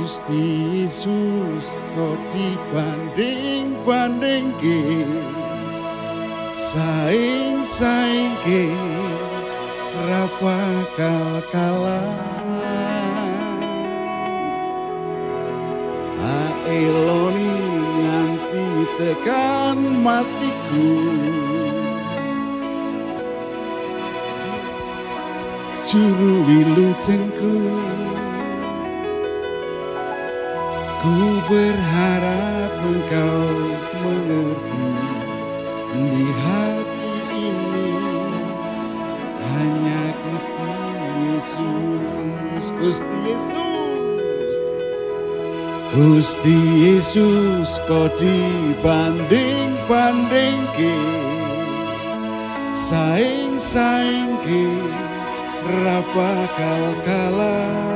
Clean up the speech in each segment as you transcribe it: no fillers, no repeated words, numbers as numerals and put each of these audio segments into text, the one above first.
Gusti Yesus kok dibanding-bandingke saing-saingke ra bakal kalah. Eloni nganti tekan matiku, juru wilujengku. Ku berharap engkau mengerti, di hati ini hanya Gusti Yesus, Gusti Yesus, Gusti Yesus kau dibanding-bandingke saing-saingke ra bakal kalah.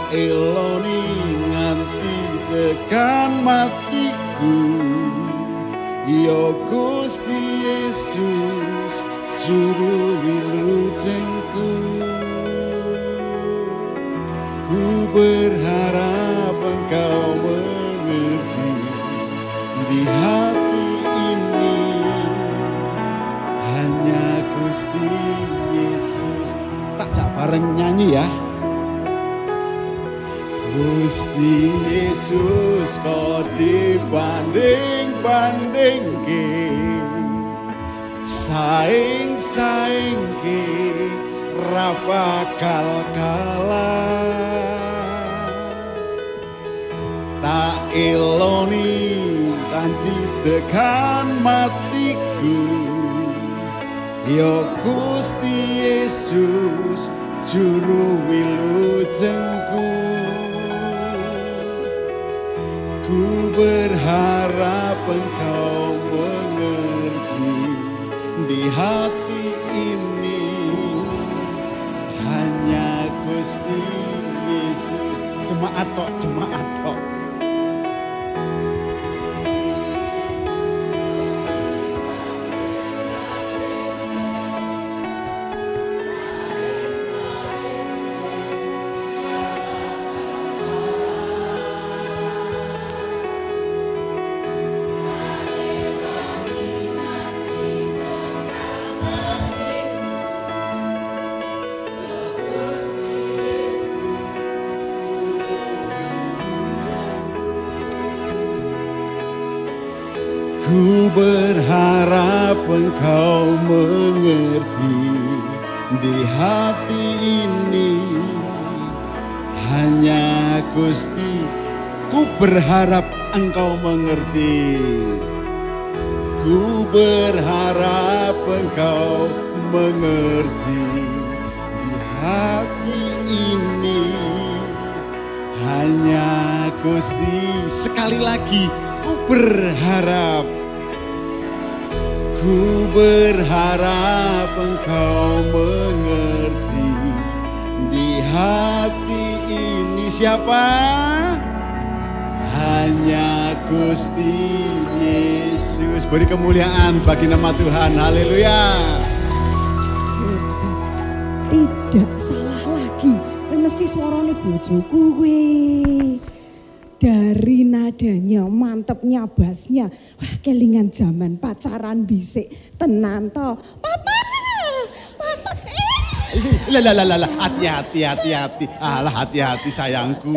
Eloni nganti tekan matiku, yo Gusti Yesus juru wilujengku. Ku berharap engkau mengerti, di hati ini hanya Gusti Yesus. Tak jak bareng nyanyi ya. Gusti Yesus kau dibanding-bandingke saing-saingke ra bakal kalah. Tak eloni nanti tekan matiku, yo Gusti Yesus juru wilujengku. Ku berharap engkau mengerti, di hati ini hanya Gusti Yesus. Jemaat tok, jemaat tok. Ku berharap engkau mengerti, di hati ini hanya Gusti. Ku berharap engkau mengerti, ku berharap engkau mengerti, di hati ini hanya Gusti. Sekali lagi, ku berharap, ku berharap engkau mengerti, di hati ini siapa? Hanya Gusti Yesus. Beri kemuliaan bagi nama Tuhan. Haleluya. Tidak salah lagi. Mesti suaranya bojoku gue. Dari nadanya, mantepnya bassnya, wah kelingan zaman pacaran bisik tenan toh. Papa, papa. Lah, hati-hati. Alah hati-hati sayangku.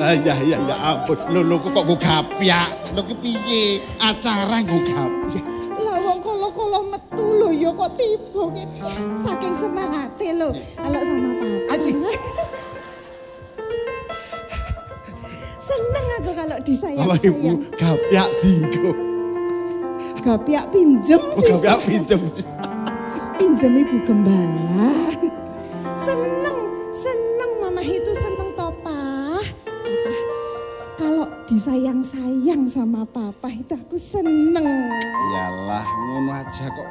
Ya ampun. Lho kok gue gapyak. Lho piye? Acara gue gapyak. Lah wong kolo-kolo metu lho ya kok tiba ngene. Saking semangate lho. Halo sama papa. Seneng aku kalau disayang-sayang. Ibu gapyak dinggo. Gapyak pinjem sih. Gapyak pinjem. Pinjem ibu gembala. Seneng mama itu seneng toh Pah. Papa, kalau disayang-sayang sama papa itu aku seneng. Yalah ngono aja kok.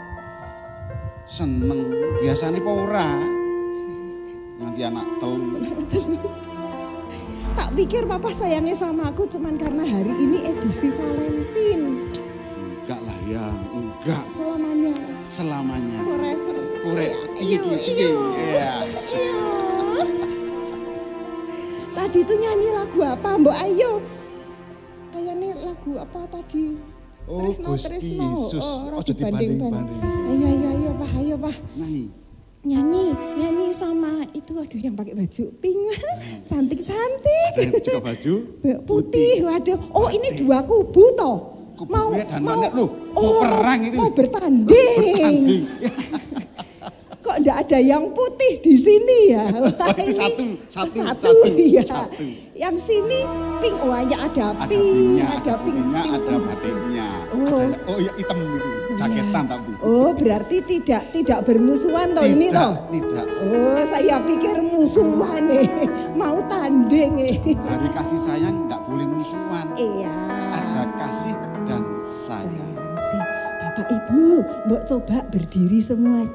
Seneng. Biasanya apa ora? Nanti anak telu. Tak pikir papa sayangnya sama aku cuman karena hari ini edisi Valentine. Enggak selamanya. Forever. Iya. Tadi itu nyanyi lagu apa, Mbok? Ayo. Kayaknya lagu apa tadi? Oh, Gusti Yesus. Ojo dibanding-banding. Ayo, Pak. Nyanyi sama itu, aduh yang pakai baju pink. Cantik-cantik. Ada yang juga baju putih. Waduh. Oh, ini dua kubu toh. Mau perang itu. Mau bertanding. Kok enggak ada yang putih di sini ya? Satu. Ya. Yang sini pink, hanya ada pink, ada batiknya. Ya hitam itu, jaketan tapi. Oh, berarti tidak bermusuhan toh ini toh? Tidak. Oh, saya pikir musuhan mau tanding Hari kasih sayang enggak boleh musuhan. Iya. Ada kasih dan sayang. Bapak Ibu, Mbok coba berdiri semuanya.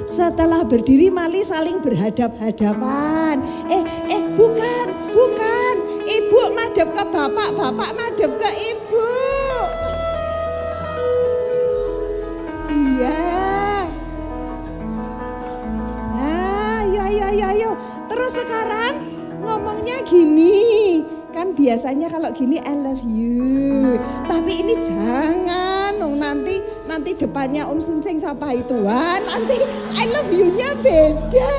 Setelah berdiri mali saling berhadap-hadapan. Bukan. Ibu madep ke bapak madep ke ibu. Iya. Nah, ayo. Terus sekarang ngomongnya gini. Kan biasanya kalau gini I love you. Tapi ini jangan, nanti depannya Om Sunceng sapa Tuhan, nanti I love you-nya beda.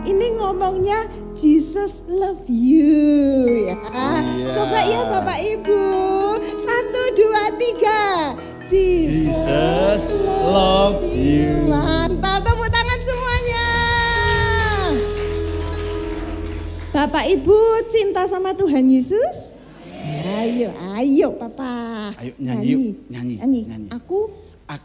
Ini ngomongnya Jesus love you ya. Yeah. Coba ya Bapak Ibu. 1, 2, 3. Jesus love you. Mantap, tepuk tangan semuanya. Bapak Ibu cinta sama Tuhan Yesus? Ayo Papa. Ayo nyanyi. Aku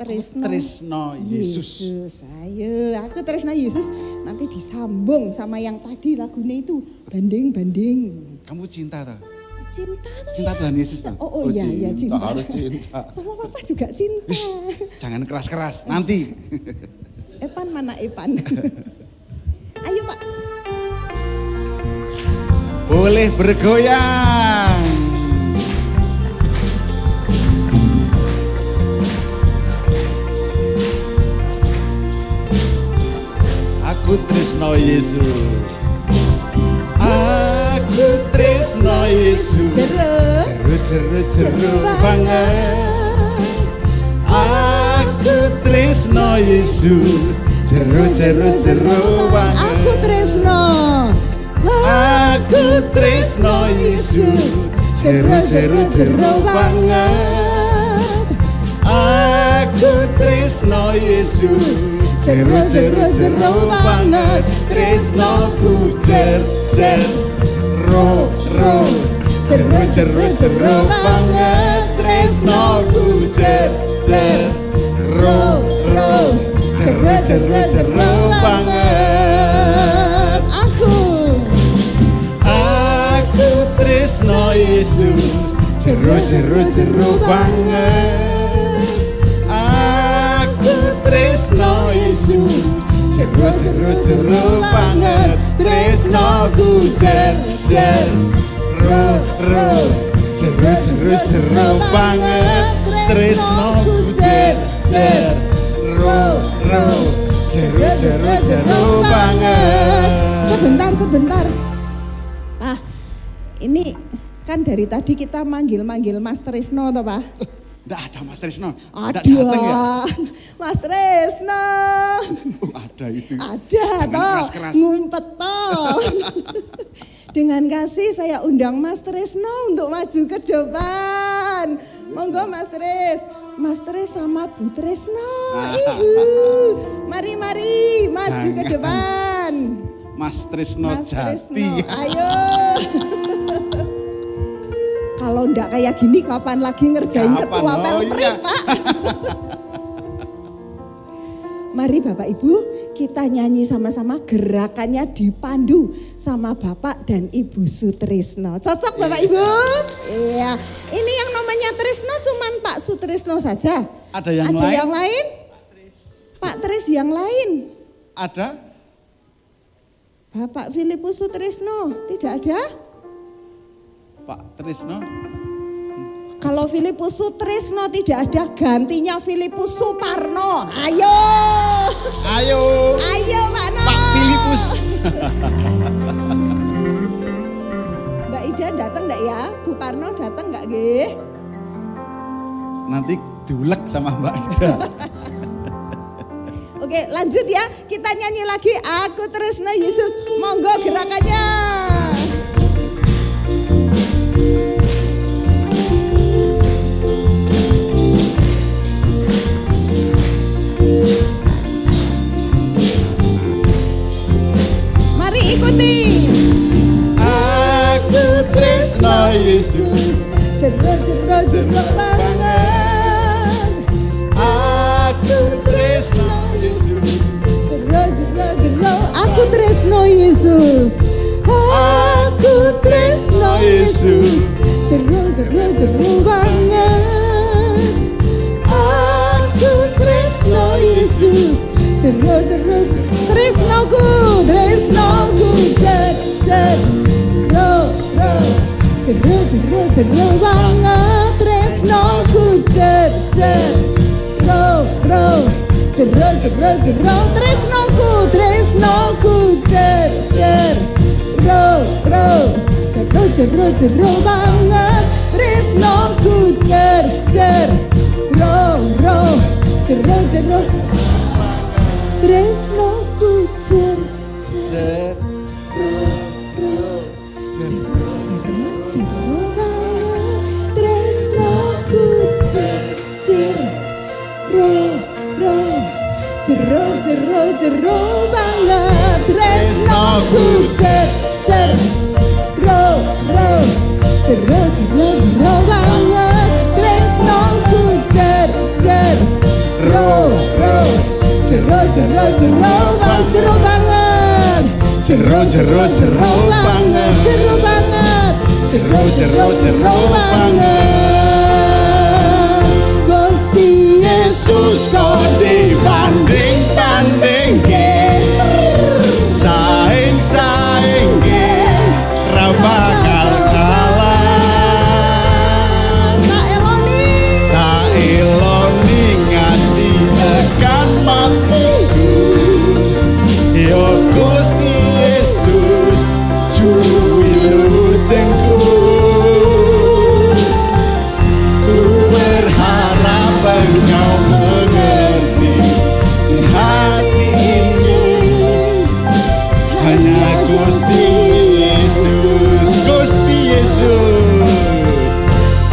tresno Yesus. Ayo, aku tresno Yesus. Nanti disambung sama yang tadi lagunya itu. Banding. Kamu cinta toh? Cinta Tuhan Yesus toh? Oh iya cinta. Harus cinta. Sama Papa juga cinta. Jangan keras-keras, nanti. Epan mana Epan? Ayo Pak. Boleh bergoyang. Aku tresno Yesus. Aku tresno Yesus. Jeru banget. Aku tresno Yesus. Jeru banget. Aku tresno. Aku tresno Yesus. Jeru banget. Aku tresno Yesus. Jeru banget. Tresnoku jer ro jeru banget. Tresnoku jer ro jeru banget. Aku tresno Yesus. Jeru banget. Aku tresno Yesus. Jeru banget. Tresnoku jer ro jeru banget. Tresnoku jer ro jeru banget. Sebentar. Pak, ini kan dari tadi kita manggil Mas Tresno toh Pak? Nggak ada Mas Tresno. Ada ya? Mas Tresno. Ada itu. Ada toh. Ngumpet toh. Dengan kasih saya undang Mas Tresno untuk maju ke depan. Monggo Mas Tres sama Bu Tresno. Mari maju ke depan. Mas Tresno Jati. Ayo. Kalau enggak kayak gini kapan lagi ngerjain ketua Pelpri, Pak? Mari Bapak Ibu kita nyanyi sama-sama, gerakannya dipandu sama Bapak dan Ibu Sutresno. Cocok Bapak Ibu? Iya. Ini yang namanya Tresno cuman Pak Sutresno saja. Ada yang lain? Pak Tres yang lain? Ada? Bapak Filipus Sutresno tidak ada? Pak Tresno? Kalau Filipus Sutrisno tidak ada gantinya Filipus Suparno. Ayo. Ayo. Ayo Pak No. Pak Filipus. Mbak Ida datang enggak ya? Bu Parno datang enggak nggih? Nanti diulek sama Mbak Ida. Oke, lanjut ya. Kita nyanyi lagi Aku Tresno Yesus. Monggo gerakannya. Mari ikuti. Aku tresno Yesus. Jero banget. Aku tresno Yesus. Jero. Aku tresno Yesus. Aku tresno Yesus. Jero banget. Aku tresno Yesus. Jero. Tresnoku. Jero banget. Tresnoku. Jero. Tresnoku. Jero banget. Tresnoku. Jero. Tresnoku. Jero banget. Tresnoku. Jero banget. Tresnoku. Jero banget. Gusti Yesus kau dibanding-bandingke, saing-saingke, ra bakal kalah. Tak eloni nganti tekan matiku. Yo Gusti Yesus juru wilujengku. Ku berharap Engkau mengerti di hati ini. Hanya Gusti Yesus, Gusti Yesus,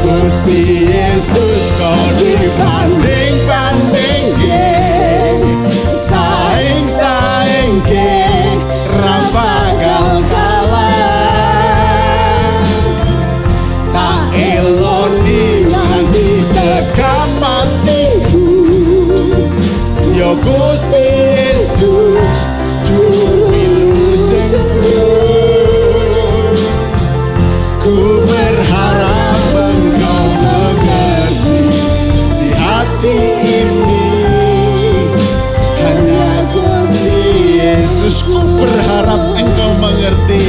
Gusti Yesus kau dibanding-bandingke, saing-saingke, ra bakal kalah. Tak eloni nganti tekan matiku. Yo Gusti Yesus juru wilujengku. Ku berharap Engkau mengerti di hati ini. Hanya Gusti Yesus, ku berharap Engkau mengerti.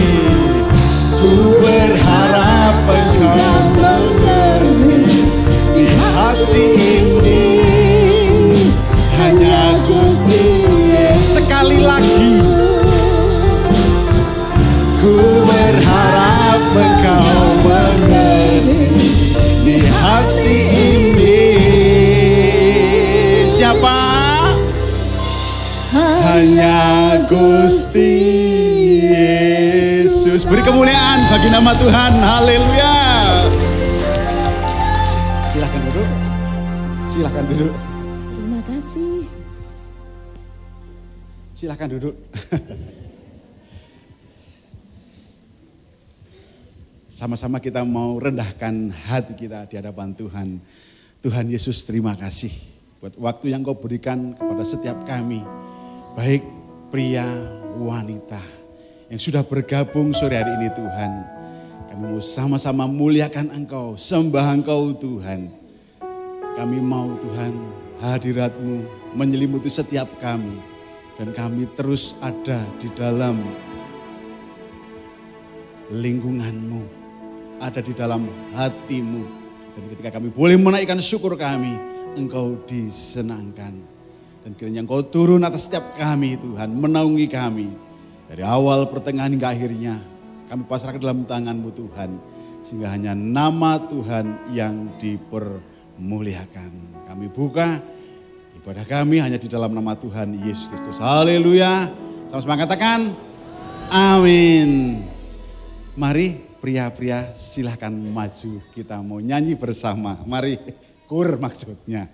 Ku berharap Engkau mengerti di hati ini. Hanya Gusti Yesus. Sekali lagi. Ku berharap Engkau mengerti di hati ini. Siapa? Hanya Gusti Yesus. Beri kemuliaan bagi nama Tuhan. Haleluya. Silahkan duduk. Silahkan duduk. Terima kasih. Silahkan duduk. Sama-sama kita mau rendahkan hati kita di hadapan Tuhan. Tuhan Yesus, terima kasih buat waktu yang Kau berikan kepada setiap kami. Baik pria, wanita yang sudah bergabung sore hari ini Tuhan. Kami mau sama-sama muliakan Engkau, sembah Engkau Tuhan. Kami mau Tuhan hadirat-Mu menyelimuti setiap kami. Dan kami terus ada di dalam lingkungan-Mu, ada di dalam hati-Mu. Dan ketika kami boleh menaikkan syukur kami, Engkau disenangkan. Dan kiranya Engkau turun atas setiap kami Tuhan, menaungi kami. Dari awal, pertengahan hingga akhirnya, kami pasrahkan dalam tangan-Mu Tuhan. Sehingga hanya nama Tuhan yang dipermuliakan. Kami buka ibadah kami hanya di dalam nama Tuhan Yesus Kristus. Haleluya. Sama-sama katakan, amin. Mari pria-pria silahkan maju, kita mau nyanyi bersama. Mari, kur maksudnya.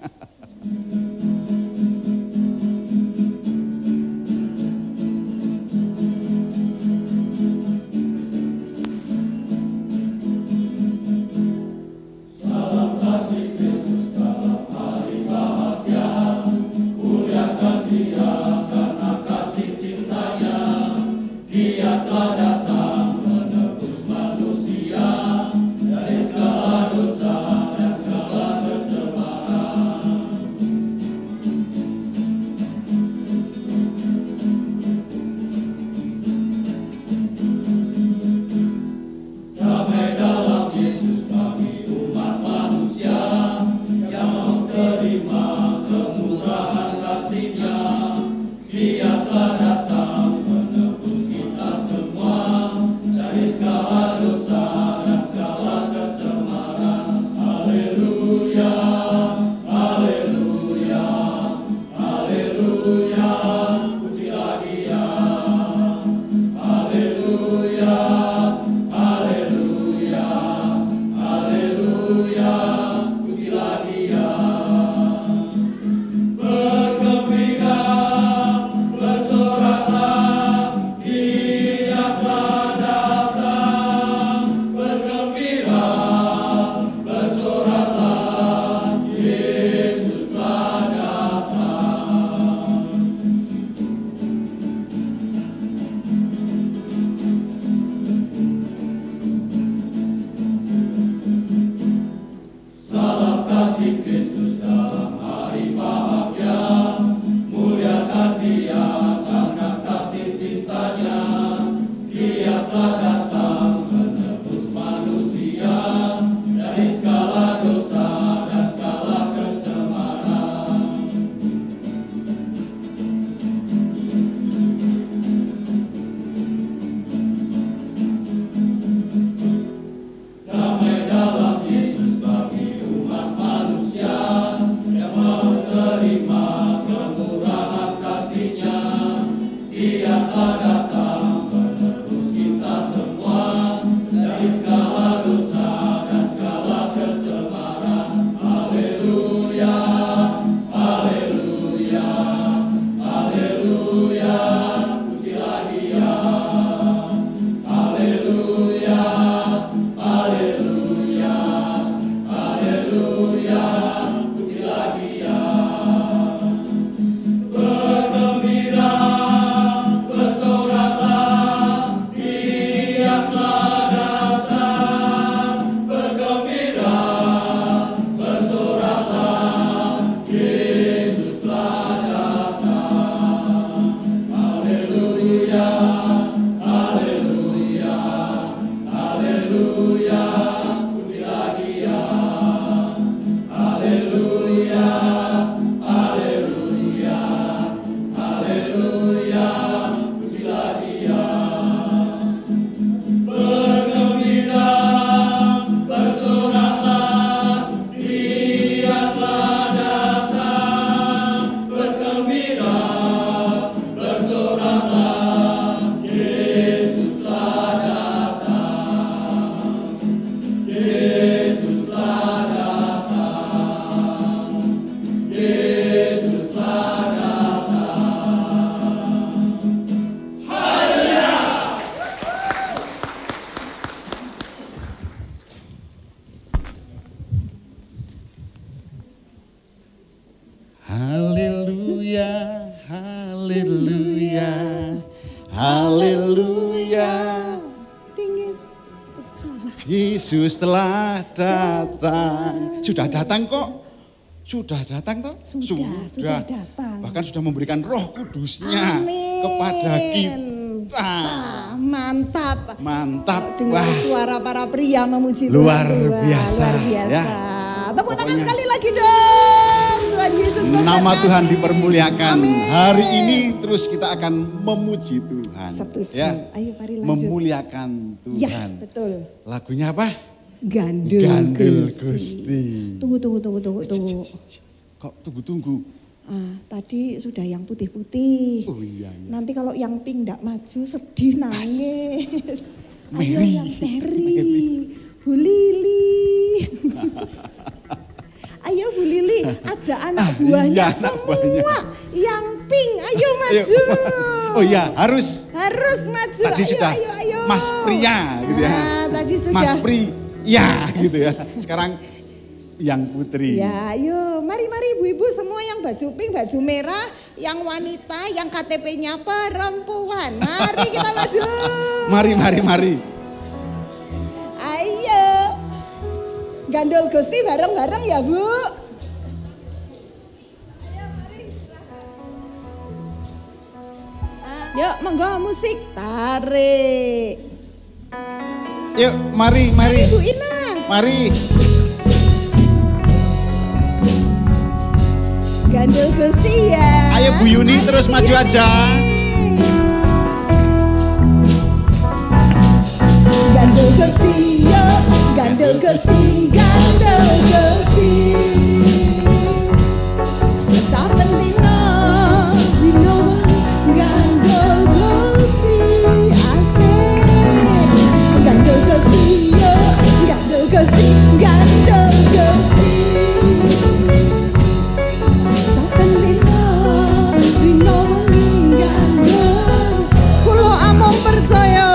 Haleluya, haleluya. Tinggi. Salah. Yesus telah datang. Sudah datang kok. Sudah datang toh? Sudah datang. Bahkan sudah memberikan Roh Kudusnya Amin. kepada kita. Mantap. Mantap. Dengar suara para pria memuji Tuhan. Luar biasa. Luar biasa. Ya. tangan sekali lagi dong. Tuhan Yesus memberkati. Nama Tuhan dipermuliakan. Amin. Hari ini terus kita akan memuji Tuhan. Setuju. Ya. Ayo mari lanjut. Memuliakan Tuhan. Ya, betul. Lagunya apa? Gandul Gusti. Tunggu. Kok tunggu? Tadi sudah yang putih-putih. Oh iya. Nanti kalau yang pink enggak maju sedih nangis. Ayo Mary. yang Mary. Bu Lili. Ayo Bu Lili, ajak anak buahnya iya, semua yang pink. Ayo maju. Oh iya, harus maju. tadi Ayo, sudah ayo. Mas Pria gitu ya. Tadi sudah. Mas Pri, ya gitu ya. Sekarang yang putri. Ya, ayo, mari ibu-ibu semua yang baju pink, baju merah, yang wanita, yang KTP-nya perempuan. Mari kita maju. Mari. Ayo. Gandul Gusti bareng-bareng ya, Bu. Ayo, mari. Yuk, monggo musik tarik. Yuk, mari. Bu Ina. Mari. Gandul Gusti ya. Ayo Bu Yuni terus maju aja. Gandul Gusti yo, Gandul Gusti, Gandul Gusti. Saben dino, Gandul Gusti asik. Gandul Gusti yo, Gandul Gusti, Gandul Gusti. Saben dino gandul. Kulo among percaya.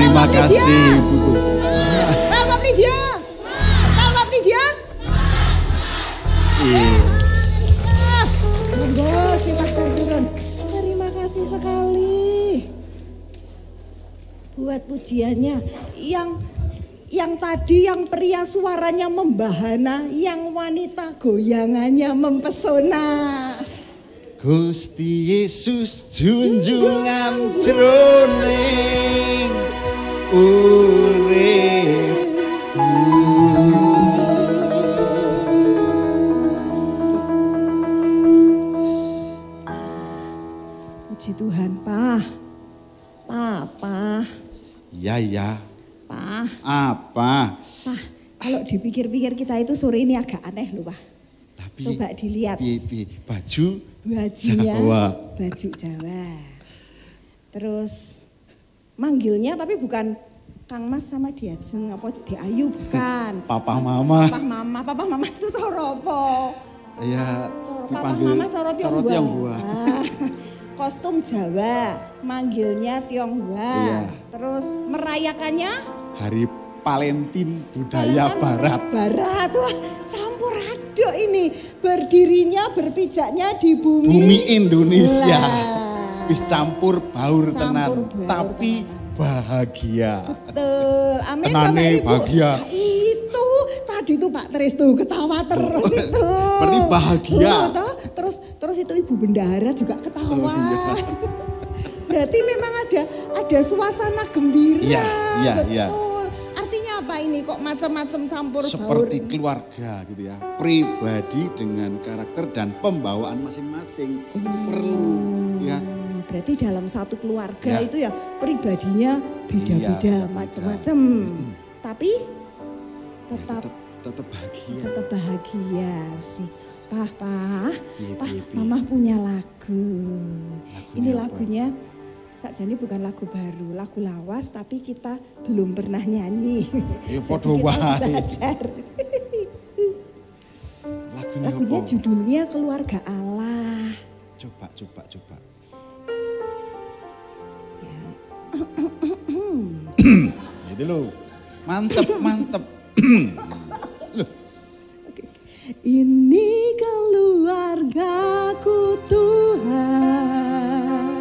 Terima kasih Ibu. Welcome Lydia. Welcome Lydia. Monggo silakan turun. Terima kasih sekali buat pujiannya yang tadi yang pria suaranya membahana, yang wanita goyangannya mempesona. Gusti Yesus junjungan jroning uripku. Puji Tuhan, Pak. Papa. Ya. Pak. Apa? Pak, kalau dipikir-pikir kita itu sore ini agak aneh loh, Pak. Coba dilihat. Baju Bajunya Jawa. Baju Jawa. Terus manggilnya tapi bukan Kang Mas sama Diajeng apa Diayu, bukan. Papa Mama. Papa Mama itu soropo. Ya, Papa Mama Soro Tionghoa. Kostum Jawa, manggilnya Tionghoa. Iya. Terus merayakannya Hari Valentin budaya Barat. Wah, campur aduk ini. Berdirinya, berpijaknya di Bumi Indonesia. Lah. Wis campur baur tenan, baur tapi tenan. bahagia. Betul. Amin Tenane Bapak Ibu. bahagia. Nah, itu tadi tuh Pak Tris tuh ketawa terus itu. Berarti bahagia. Terus itu Ibu Bendahara juga ketawa. Iya. Berarti memang ada suasana gembira. Iya. Betul. Artinya apa ini kok macam-macam campur baur? Seperti keluarga gitu ya. Pribadi dengan karakter dan pembawaan masing-masing. Itu perlu ya. Berarti dalam satu keluarga Ya. itu ya pribadinya beda-beda, Iya, macam-macam. Tapi tetap bahagia. tetap bahagia sih. Pah, Piye. Mama punya lagu. Ini apa? lagunya sakjane bukan lagu baru, lagu lawas tapi kita belum pernah nyanyi. Ya, Jadi podo kita wae. belajar. Lagunya apa? judulnya Keluarga Allah. Coba. Itu loh. Mantep. Loh. Ini keluargaku Tuhan,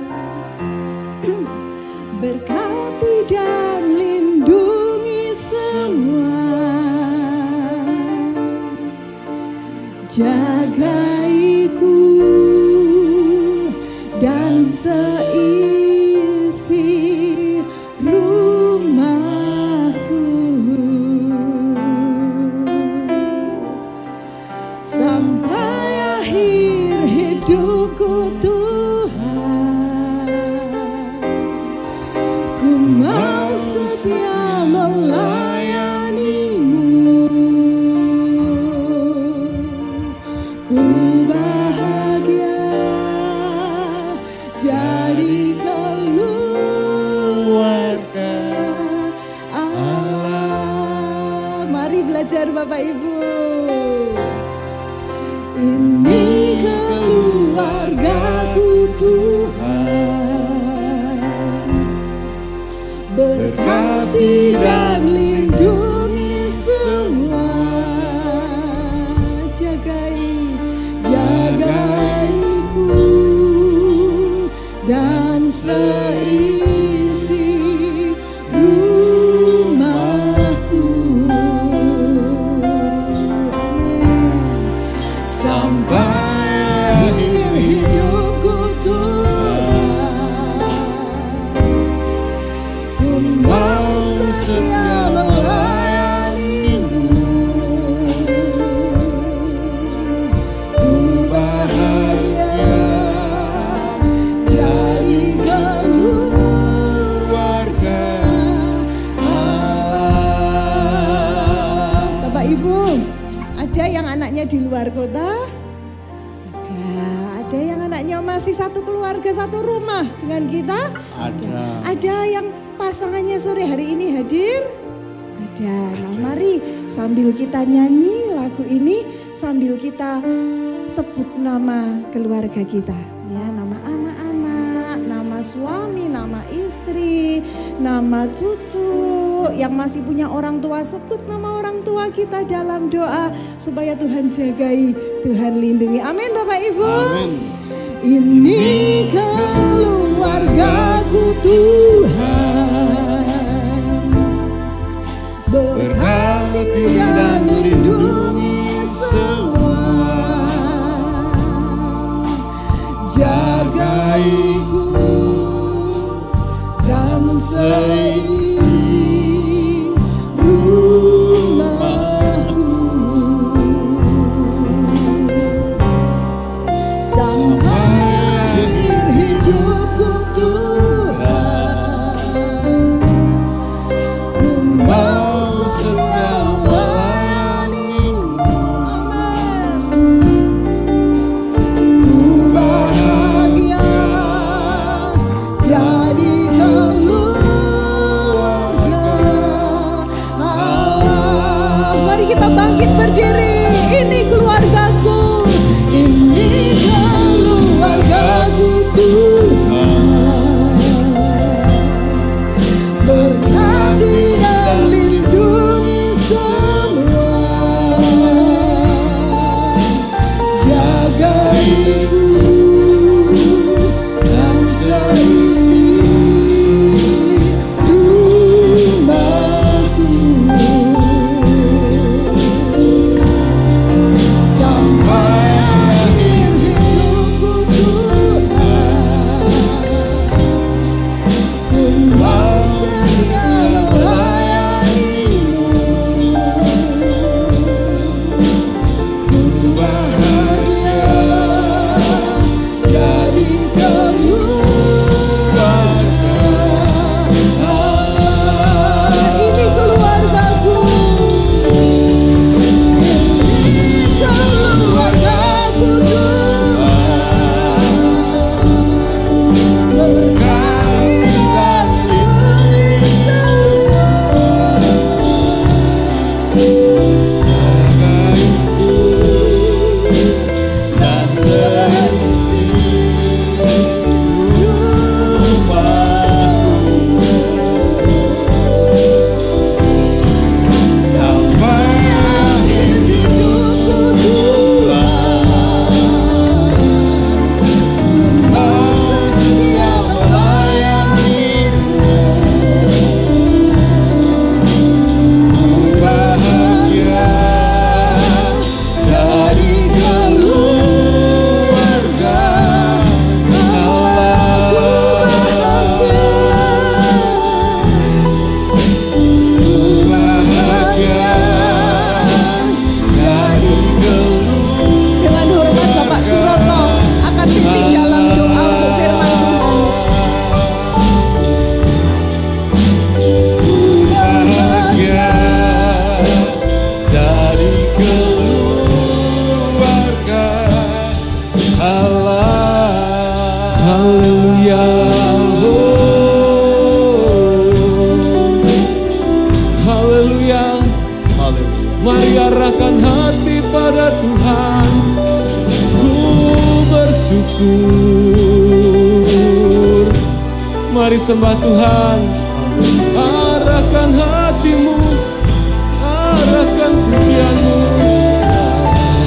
berkati dan lindungi semua, jagaiku dan seisi rumahku. Sampai akhir hidupku Tuhan, ku mau setia melayanimu. Ku bahagia jadi keluarga Allah. Mari belajar Bapak Ibu. Ini keluargaku Tuhan, berkati dan lindungi semua, jagaiku dan seisi rumahku. Sampai akhir hidupku Tuhan, ku mau setia melayanimu. Ku bahagia jadi keluarga Allah. Bapak Ibu, ada yang anaknya di luar kota? Ada yang anaknya masih satu keluarga, satu rumah dengan kita? Ada yang pasangannya sore hari ini hadir? Ada. Nah, mari sambil kita nyanyi lagu ini, sambil kita sebut nama keluarga kita. Ya, nama anak-anak, nama suami, nama istri, nama cucu, yang masih punya orang tua, sebut nama orang tua kita dalam doa supaya Tuhan jagai, Tuhan lindungi. Amin Bapak Ibu. Amin. Ini keluargaku Tuhan, berkati dan lindungi semua, jagaiku dan seisi rumahku sampai akhir hidupku Tuhan. Ku mau setia melayanimu. Ku bahagia jadi keluarga Allah. Mari kita bangkit berdiri. Ini keluargaku, ini keluargaku Tuhan, berkati dan lindungi semua, jagaiku dan seisi rumahku sampai akhir hidupku Tuhan. Ku mau setia melayanimu. Ku bahagia jadi keluarga Allah. Ini keluargaku, ini keluargaku Tuhan, berkati dan lindungi semua, jagaiku dan seisi rumahku sampai akhir hidupku Tuhan. Mau setia melayanimu. Ku bahagia jadi keluarga Allah. Ku bahagia jadi keluarga. Dengan hormat Bapak Suroto akan pimpin dalam doa untuk firman Tuhan. Bahagia jadi keluarga Allah. Haleluya. Haleluya. Mari arahkan hati pada Tuhan. Ku bersyukur. Mari sembah Tuhan. Arahkan hatimu, arahkan pujianmu.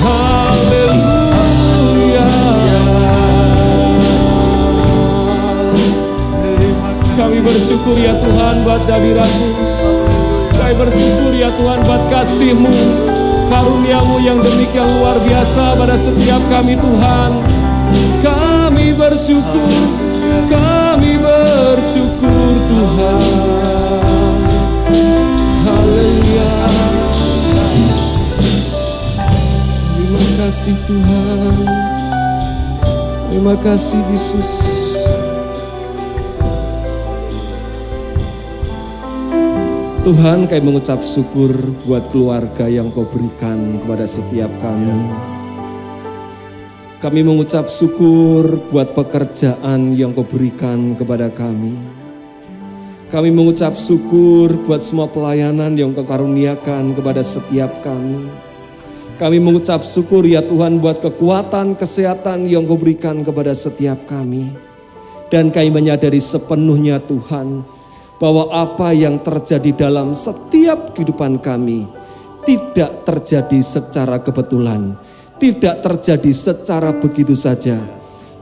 Haleluya. Kami bersyukur ya Tuhan buat hadirat-Mu. Kami bersyukur ya Tuhan buat kasih-Mu, karunia-Mu yang demikian luar biasa pada setiap kami Tuhan. Kami bersyukur Tuhan. Haleluya. Terima kasih Tuhan. Terima kasih Yesus. Tuhan, kami mengucap syukur buat keluarga yang Kau berikan kepada setiap kami. Kami mengucap syukur buat pekerjaan yang Kau berikan kepada kami. Kami mengucap syukur buat semua pelayanan yang Kau karuniakan kepada setiap kami. Kami mengucap syukur ya Tuhan buat kekuatan, kesehatan yang Kau berikan kepada setiap kami. Dan kami menyadari sepenuhnya Tuhan, bahwa apa yang terjadi dalam setiap kehidupan kami tidak terjadi secara kebetulan, tidak terjadi secara begitu saja,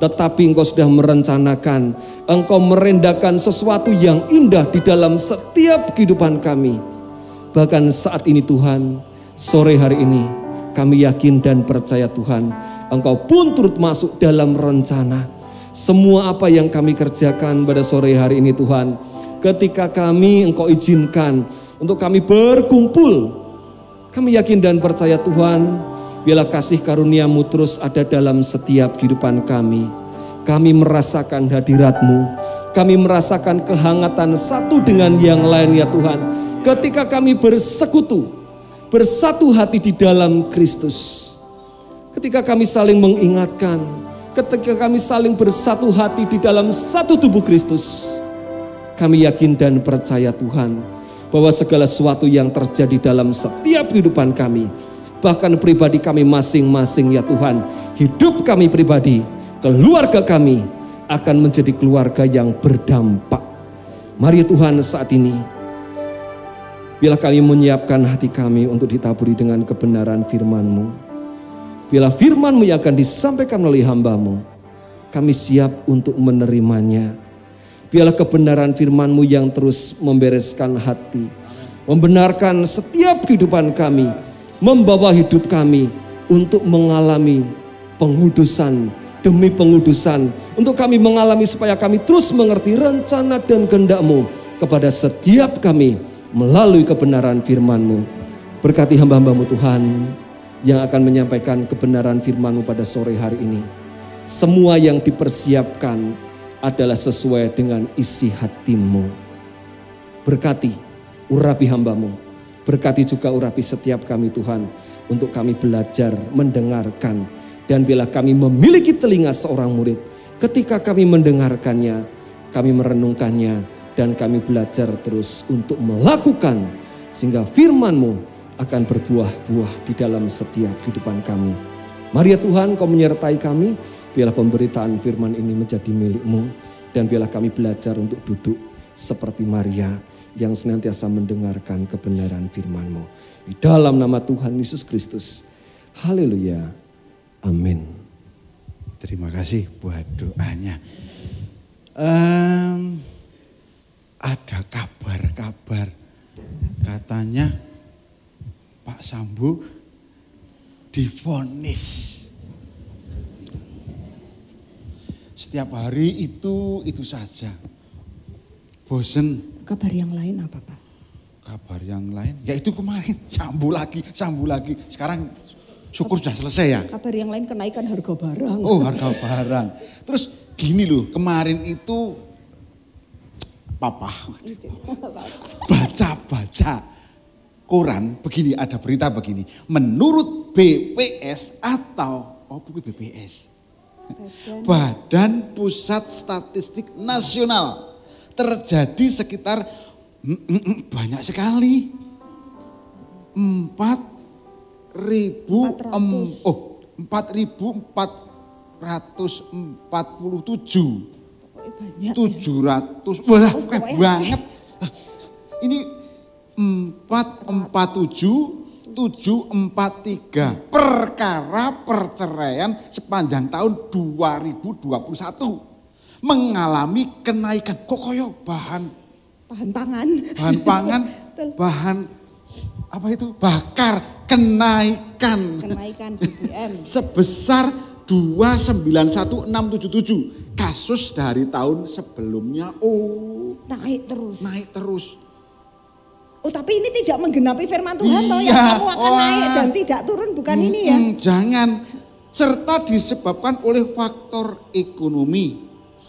tetapi Engkau sudah merencanakan, Engkau merendahkan sesuatu yang indah di dalam setiap kehidupan kami. Bahkan saat ini Tuhan, sore hari ini kami yakin dan percaya Tuhan, Engkau pun turut masuk dalam rencana. Semua apa yang kami kerjakan pada sore hari ini Tuhan, ketika kami Engkau izinkan untuk kami berkumpul, kami yakin dan percaya Tuhan, biarlah kasih karunia-Mu terus ada dalam setiap kehidupan kami. Kami merasakan hadirat-Mu, kami merasakan kehangatan satu dengan yang lain ya Tuhan. Ketika kami bersekutu, bersatu hati di dalam Kristus. Ketika kami saling mengingatkan, ketika kami saling bersatu hati di dalam satu tubuh Kristus. Kami yakin dan percaya Tuhan, bahwa segala sesuatu yang terjadi dalam setiap kehidupan kami, bahkan pribadi kami masing-masing ya Tuhan, hidup kami pribadi, keluarga kami akan menjadi keluarga yang berdampak. Mari Tuhan saat ini, biarlah kami menyiapkan hati kami untuk ditaburi dengan kebenaran firman-Mu. Biarlah firman-Mu yang akan disampaikan melalui hamba-Mu, kami siap untuk menerimanya. Biarlah kebenaran firman-Mu yang terus membereskan hati, membenarkan setiap kehidupan kami, membawa hidup kami untuk mengalami pengudusan demi pengudusan, untuk kami mengalami supaya kami terus mengerti rencana dan kehendak-Mu kepada setiap kami melalui kebenaran firman-Mu. Berkati hamba-hamba-Mu Tuhan yang akan menyampaikan kebenaran firman-Mu pada sore hari ini. Semua yang dipersiapkan adalah sesuai dengan isi hati-Mu. Berkati, urapi hamba-Mu. Berkati juga urapi setiap kami Tuhan, untuk kami belajar mendengarkan. Dan bila kami memiliki telinga seorang murid, ketika kami mendengarkannya, kami merenungkannya, dan kami belajar terus untuk melakukan, sehingga firman-Mu akan berbuah-buah di dalam setiap kehidupan kami. Mari ya Tuhan, Kau menyertai kami. Biarlah pemberitaan firman ini menjadi milik-Mu. Dan biarlah kami belajar untuk duduk seperti Maria yang senantiasa mendengarkan kebenaran firman-Mu. Di dalam nama Tuhan Yesus Kristus. Haleluya. Amin. Terima kasih buat doanya. Ada kabar-kabar. Katanya Pak Sambu divonis. Setiap hari itu saja. Bosen. Kabar yang lain apa Pak? Kabar yang lain, ya itu kemarin sambu lagi. Sekarang syukur sudah selesai ya. Kabar yang lain kenaikan harga barang. Oh, harga barang. Terus gini loh, kemarin itu Papa baca koran begini, ada berita begini. Menurut BPS atau BPS, Badan Pusat Statistik Nasional, terjadi sekitar banyak sekali 4.447 700, wah banget. Ini 447 743 perkara perceraian sepanjang tahun 2021 mengalami kenaikan. Kok koyo bahan pangan, bahan apa itu? Bakar, kenaikan BBM sebesar 291.677 kasus dari tahun sebelumnya. Naik terus. Oh, tapi ini tidak menggenapi firman Tuhan toh, yang kamu akan naik dan tidak turun, bukan ini ya? Jangan. Serta disebabkan oleh faktor ekonomi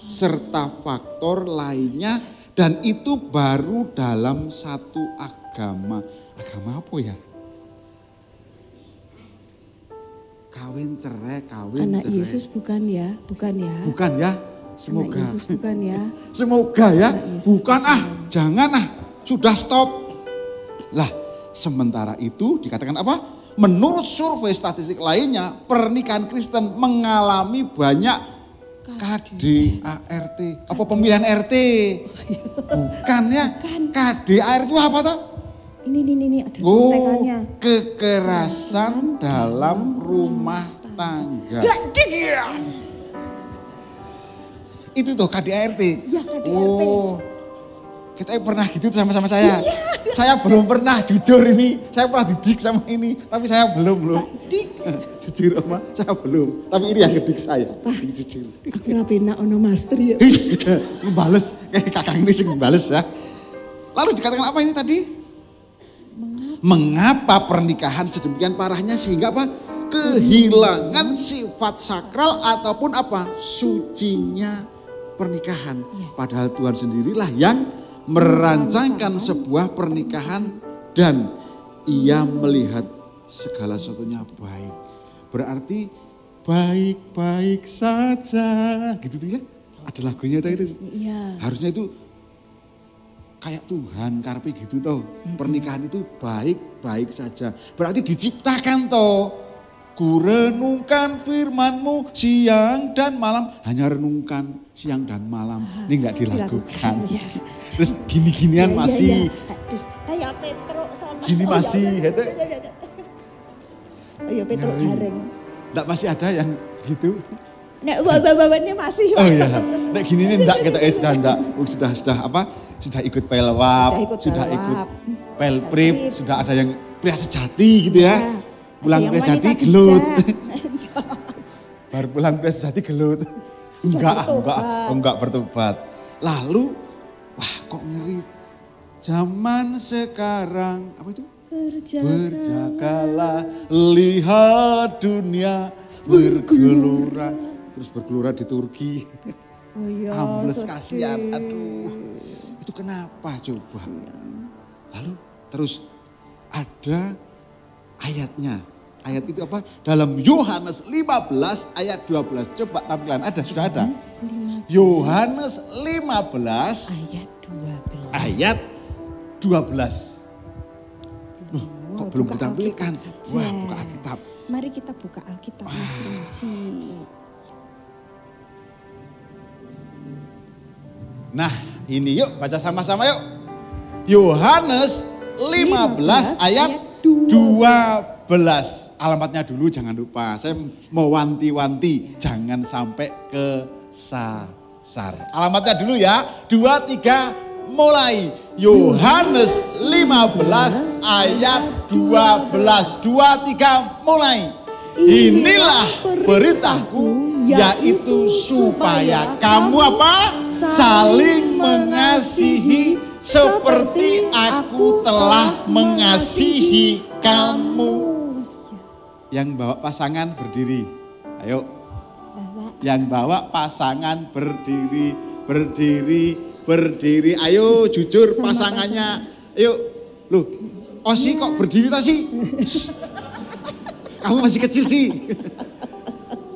serta faktor lainnya, dan itu baru dalam satu agama. Agama apa ya? Kawin cerai. Anak Yesus bukan ya? Bukan ya? Semoga. Anak Yesus bukan ya? Semoga ya? Bukan jangan sudah stop. Lah, sementara itu dikatakan apa? Menurut survei statistik lainnya, pernikahan Kristen mengalami banyak KDART. Apa pemilihan RT? Bukan ya. KDART itu apa toh? Ini ada contekannya. Kekerasan dalam rumah tangga. Ya, Itu tuh KDART. Ya, KDART. Oh, kita pernah gitu sama-sama saya. Saya belum pernah, jujur ini. Saya pernah didik sama ini, tapi saya belum. Dik. Jujur Oma, saya belum. Tapi ini yang ngedik saya. Jujur. Aku ora penak ono master ya. Bales, kakak ini sih bales ya. Lalu dikatakan apa ini tadi? Mengapa pernikahan sedemikian parahnya sehingga apa? Kehilangan sifat sakral ataupun apa? Sucinya pernikahan. Padahal Tuhan sendirilah yang merancangkan sebuah pernikahan dan ia melihat segala sesuatunya baik. Berarti baik-baik saja. Gitu tuh ya. Ada lagunya tuh itu. Iya. Harusnya itu kayak Tuhan karepe gitu toh. Pernikahan itu baik-baik saja. Berarti diciptakan toh. Ku renungkan firman-Mu siang dan malam. Hanya renungkan siang dan malam. Ini enggak dilakukan. Ya. Terus gini-ginian masih. Kayak Petruk sama. Gini masih. Ayo Petruk gareng. Enggak masih ada yang gitu. Nek bawa-bawanya masih. Oh iya. Nek gini nih enggak kita sudah apa? Sudah ikut pelwap, sudah ikut pelprip, sudah ada yang pria sejati gitu ya. Pulang pria sejati gelut. Baru pulang pria sejati gelut. Enggak bertobat. Lalu wah kok ngeri. Zaman sekarang apa itu? Berjagalah, lihat dunia bergelora. Terus bergelora di Turki. Oh iya, ambles kasihan, aduh. Itu kenapa coba? Lalu terus ada ayatnya. Ayat itu apa? Dalam Yohanes 15 ayat 12. Coba tampilan, ada, sudah ada. Yohanes 15 ayat 12. Loh, kok belum ditampilkan? Wah, buka Alkitab. Mari kita buka Alkitab masing-masing. Nah, ini yuk baca sama-sama yuk. Yohanes 15 ayat 12. Alamatnya dulu jangan lupa. Saya mau wanti-wanti jangan sampai kesasar. Alamatnya dulu ya. 2, 3 mulai. Yohanes 15 ayat 12. 2, 3 mulai. Inilah perintahku, yaitu supaya kamu apa? Saling mengasihi seperti aku telah mengasihi kamu. Yang bawa pasangan berdiri. Ayo. Yang bawa pasangan berdiri. Ayo jujur pasangannya. Ayo. Loh, Osi kok berdiri tak sih? Kamu masih kecil sih.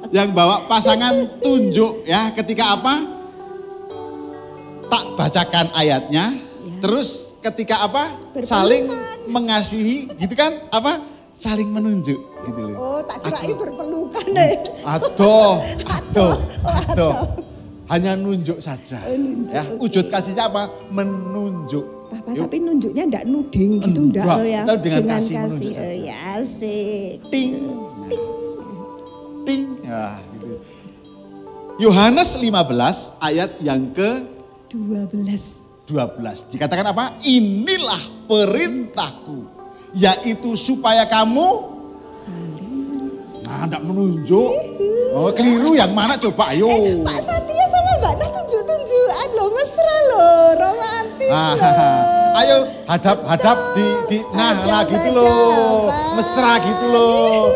Yang bawa pasangan tunjuk ya ketika apa? Tak bacakan ayatnya. Ya. Terus ketika apa? Saling mengasihi gitu kan? Apa? Saling menunjuk gitu loh. Oh, tak kirain berpelukan deh. Aduh. Hanya nunjuk saja. Ya, wujud kasihnya apa? Menunjuk. Papa, tapi nunjuknya enggak nuding gitu enggak lo ya. Dengan kasih menunjuk. Oh ya asik. Ting. Ya, gitu. Yohanes 15 ayat yang ke 12. Dikatakan apa? Inilah perintahku, yaitu supaya kamu saling. Nah, enggak menunjuk. Oh, keliru yang mana coba ayo. Pak Satya sama Mbak Nah tunjuk-tunjukan lo, mesra lo, romantis lo. Ayo hadap di nah gitu loh. Mesra gitu loh.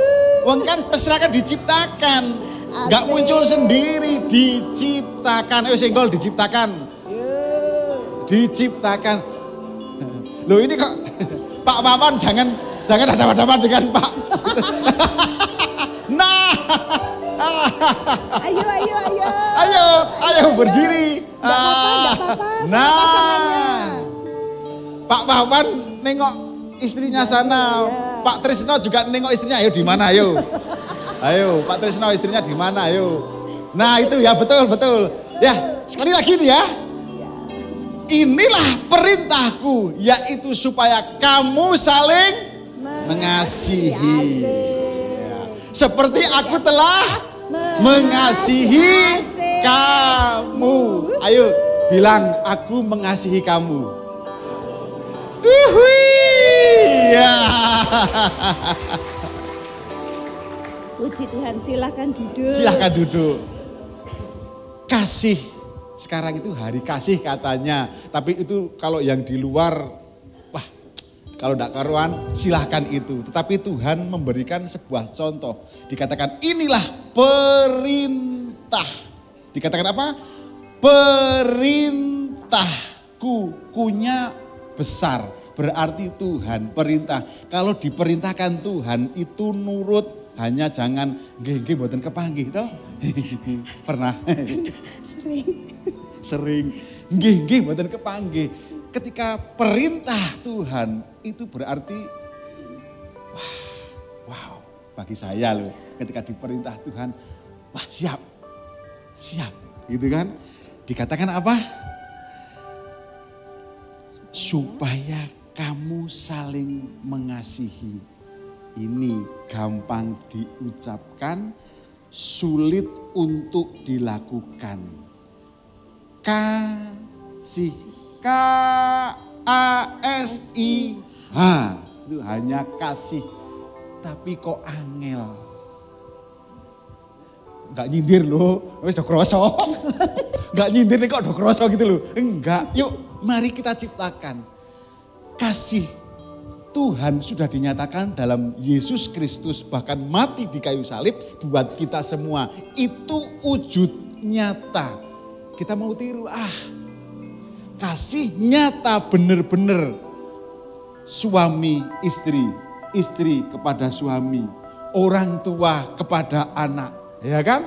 Wong kan mesra kan diciptakan. Enggak muncul sendiri, diciptakan. Ayo senggol diciptakan. Diciptakan. Loh ini kok Pak Wawan jangan hadap-hadapan dengan Pak. Nah. Ayo berdiri. Enggak apa-apa. Nah. Pak Wawan nengok istrinya sana. Pak Trisno juga nengok istrinya. Ayo di mana ayo? Ayo, Pak Trisno istrinya di mana ayo? Nah itu ya, betul. Ya, sekali lagi nih ya. Inilah perintahku, yaitu supaya kamu saling mengasihi. Ya. Seperti aku telah mengasihi kamu. Ayo bilang, aku mengasihi kamu. Ya. Puji Tuhan, silahkan duduk. Silahkan duduk. Kasih, sekarang itu hari kasih katanya. Tapi itu kalau yang di luar, wah kalau tidak karuan silahkan itu. Tetapi Tuhan memberikan sebuah contoh. Dikatakan inilah perintah. Dikatakan apa? Perintahku, kunya besar. Berarti Tuhan perintah. Kalau diperintahkan Tuhan itu nurut. Hanya jangan nggih mboten kepanggih toh. Pernah? Sering. Nggih mboten kepanggih. Ketika perintah Tuhan itu berarti wow, bagi saya loh, ketika diperintah Tuhan, wah siap. Gitu kan? Dikatakan apa? Supaya kamu saling mengasihi. Ini gampang diucapkan, sulit untuk dilakukan. Kasih, K-A-S-I-H, itu hanya kasih. Tapi kok angel. Enggak nyindir loh, wis do kroso. Enggak nyindir nih kok do kroso gitu loh. Enggak, yuk mari kita ciptakan. Kasih Tuhan sudah dinyatakan dalam Yesus Kristus, bahkan mati di kayu salib buat kita semua. Itu wujud nyata. Kita mau tiru, kasih nyata benar-benar. Suami istri, istri kepada suami, orang tua kepada anak, ya kan?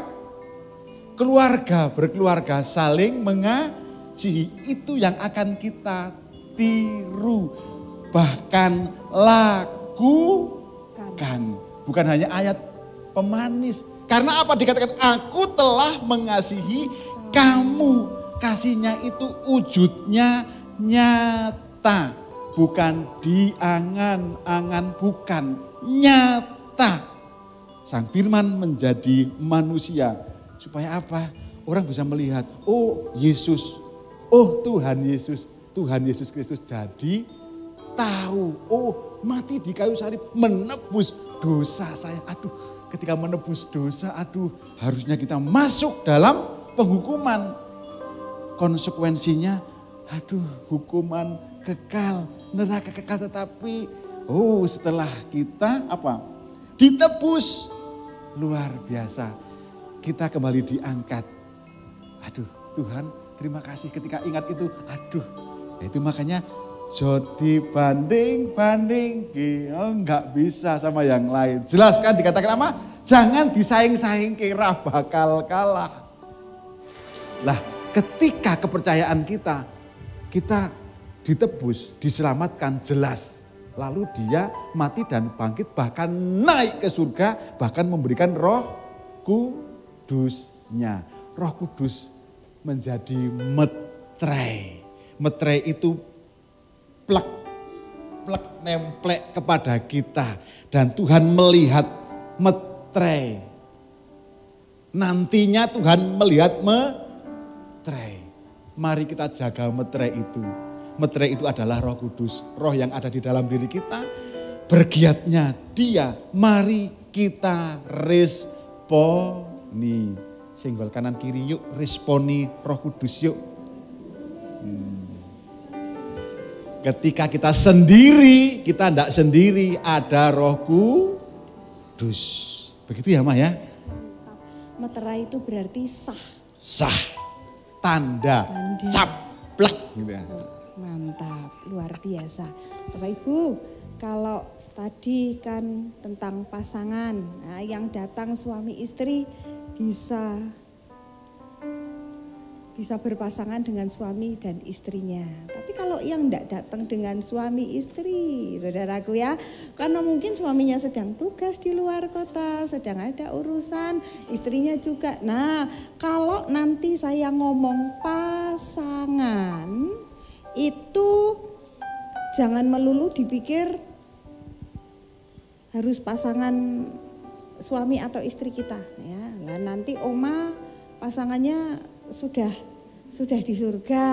Keluarga berkeluarga saling mengasihi, itu yang akan kita tiru. Bahkan lakukan. Bukan hanya ayat pemanis. Karena apa dikatakan aku telah mengasihi kamu. Kasihnya itu wujudnya nyata. Bukan diangan-angan, bukan nyata. Sang firman menjadi manusia. Supaya apa? Orang bisa melihat, oh Yesus, oh Tuhan Yesus Kristus jadi tahu, oh mati di kayu salib menebus dosa saya. Aduh, ketika menebus dosa, harusnya kita masuk dalam penghukuman. Konsekuensinya, hukuman kekal, neraka kekal. Tetapi, setelah kita ditebus, luar biasa. Kita kembali diangkat. Tuhan terima kasih ketika ingat itu. Itu makanya jadi banding, enggak bisa sama yang lain. Jelaskan dikatakan apa? Jangan disaing-saing, kira bakal kalah. Lah ketika kepercayaan kita ditebus, diselamatkan jelas. Lalu dia mati dan bangkit, bahkan naik ke surga, bahkan memberikan Roh Kudusnya. Roh Kudus menjadi metrei. Metrei itu plek nemplek kepada kita. Dan Tuhan melihat metrei. Nantinya Tuhan melihat metrei. Mari kita jaga metrei itu. Metrei itu adalah Roh Kudus. Roh yang ada di dalam diri kita. Bergiatnya Dia. Mari kita responi. Senggol kanan kiri yuk. Responi Roh Kudus yuk. Ketika kita sendiri, kita tidak sendiri, ada Roh Kudus. Begitu ya, Ma ya? Meterai itu berarti sah. Sah, tanda, caplak. Gitu ya. Mantap, luar biasa. Bapak Ibu, kalau tadi kan tentang pasangan, yang datang suami istri bisa berpasangan dengan suami dan istrinya. Tapi kalau yang tidak datang dengan suami istri, saudaraku ya. Karena mungkin suaminya sedang tugas di luar kota, sedang ada urusan, istrinya juga. Nah, kalau nanti saya ngomong pasangan, itu jangan melulu dipikir harus pasangan suami atau istri kita. Ya, lah nanti oma pasangannya sudah di surga.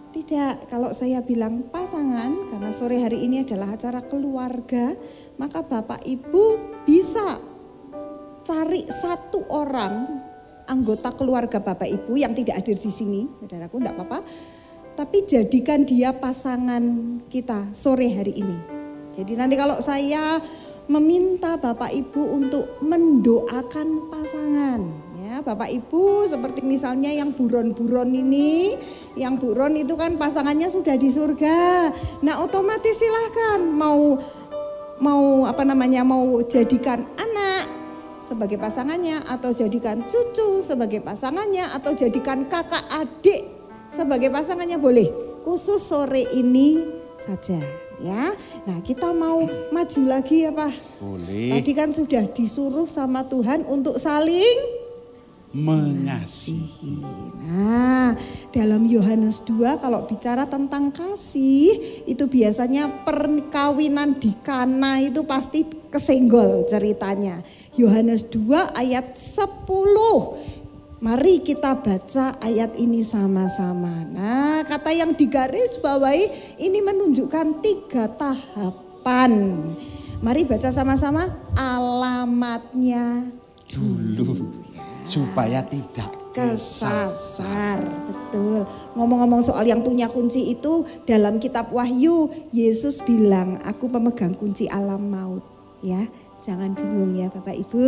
Tidak, kalau saya bilang pasangan, karena sore hari ini adalah acara keluarga, maka Bapak Ibu bisa cari satu orang anggota keluarga Bapak Ibu yang tidak hadir di sini, saudaraku, enggak apa-apa. Tapi jadikan dia pasangan kita sore hari ini. Jadi nanti kalau saya meminta Bapak Ibu untuk mendoakan pasangan, ya Bapak Ibu seperti misalnya yang buron-buron ini, yang buron itu kan pasangannya sudah di surga. Nah otomatis silahkan mau jadikan anak sebagai pasangannya, atau jadikan cucu sebagai pasangannya, atau jadikan kakak adik sebagai pasangannya, boleh. Khusus sore ini saja. Ya, nah kita mau maju lagi ya Pak. Boleh. Tadi kan sudah disuruh sama Tuhan untuk saling mengasihi. Nah, dalam Yohanes 2 kalau bicara tentang kasih, itu biasanya perkawinan di Kana itu pasti kesenggol ceritanya. Yohanes 2 ayat 10. Mari kita baca ayat ini sama-sama. Nah, kata yang digaris bawahi ini menunjukkan 3 tahapan. Mari baca sama-sama alamatnya Dulu. Supaya tidak kesasar. Betul. Ngomong-ngomong soal yang punya kunci itu, dalam kitab Wahyu Yesus bilang, aku pemegang kunci alam maut. Ya, jangan bingung ya Bapak Ibu.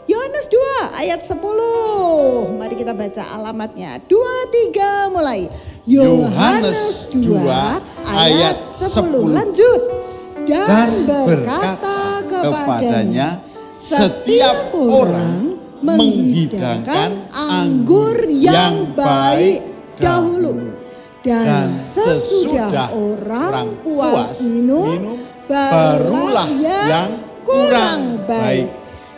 Yohanes 2 ayat 10. Mari kita baca alamatnya. 2, 3 mulai. Yohanes 2 ayat 10. Lanjut. Dan berkata kepadanya, setiap orang menghidangkan anggur yang baik dahulu, dan sesudah orang puas minum, barulah yang kurang baik.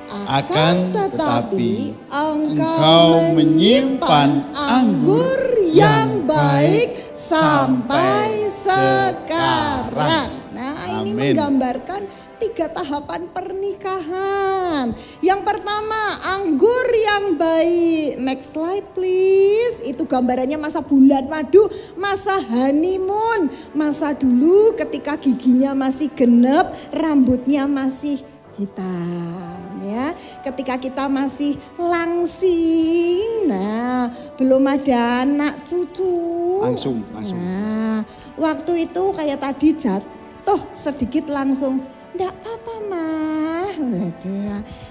Akan tetapi engkau menyimpan anggur yang baik sampai sekarang. Nah, ini menggambarkan 3 tahapan pernikahan. Yang pertama, anggur yang baik. Next slide please. Itu gambarannya masa bulan madu, masa honeymoon. Masa dulu ketika giginya masih genep, rambutnya masih hitam, ya. Ketika kita masih langsing, nah belum ada anak cucu. Langsung. Nah, waktu itu kayak tadi jatuh sedikit langsung, enggak apa-apa mah.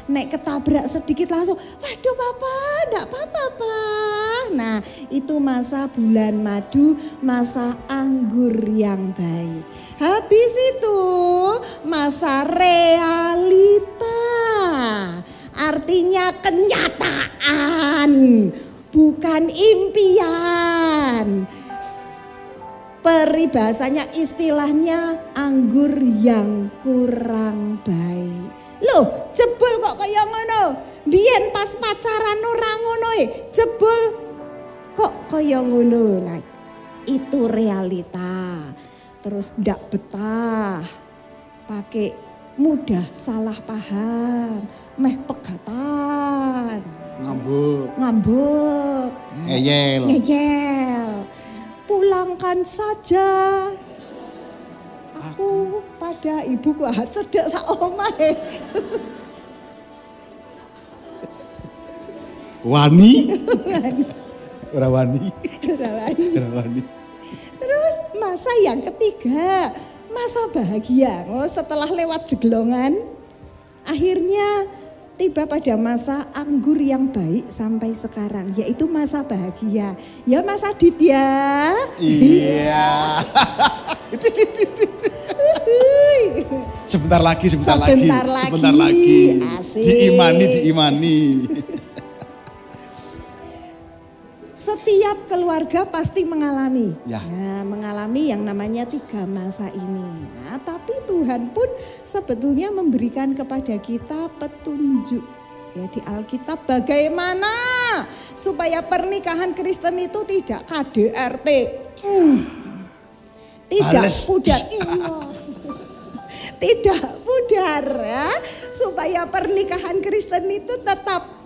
Nek ketabrak sedikit langsung, waduh papa, enggak apa-apa Pak. Nah itu masa bulan madu, masa anggur yang baik. Habis itu masa realita, artinya kenyataan, bukan impian. Peribahasanya, istilahnya anggur yang kurang baik. Loh, jebul kok kaya ngono? Biyen pas pacaran ora ngono jebul kok kaya ngono. Nah, itu realita. Terus ndak betah. Pakai mudah salah paham, meh pegatan. Ngambek. Ngeyel. Pulangkan saja aku pada ibuku, cedek sak omahe. Wani? Ora wani. Terus masa yang ketiga, masa bahagia. Setelah lewat jeglongan, akhirnya tiba pada masa anggur yang baik sampai sekarang, yaitu masa bahagia. Ya Mas Adit ya. Iya. Sebentar lagi. Asik. Diimani. Setiap keluarga pasti mengalami, Ya. mengalami yang namanya 3 masa ini. Nah, tapi Tuhan pun sebetulnya memberikan kepada kita petunjuk ya di Alkitab bagaimana supaya pernikahan Kristen itu tidak KDRT, tidak Bales. pudar, tidak pudar ya, supaya pernikahan Kristen itu tetap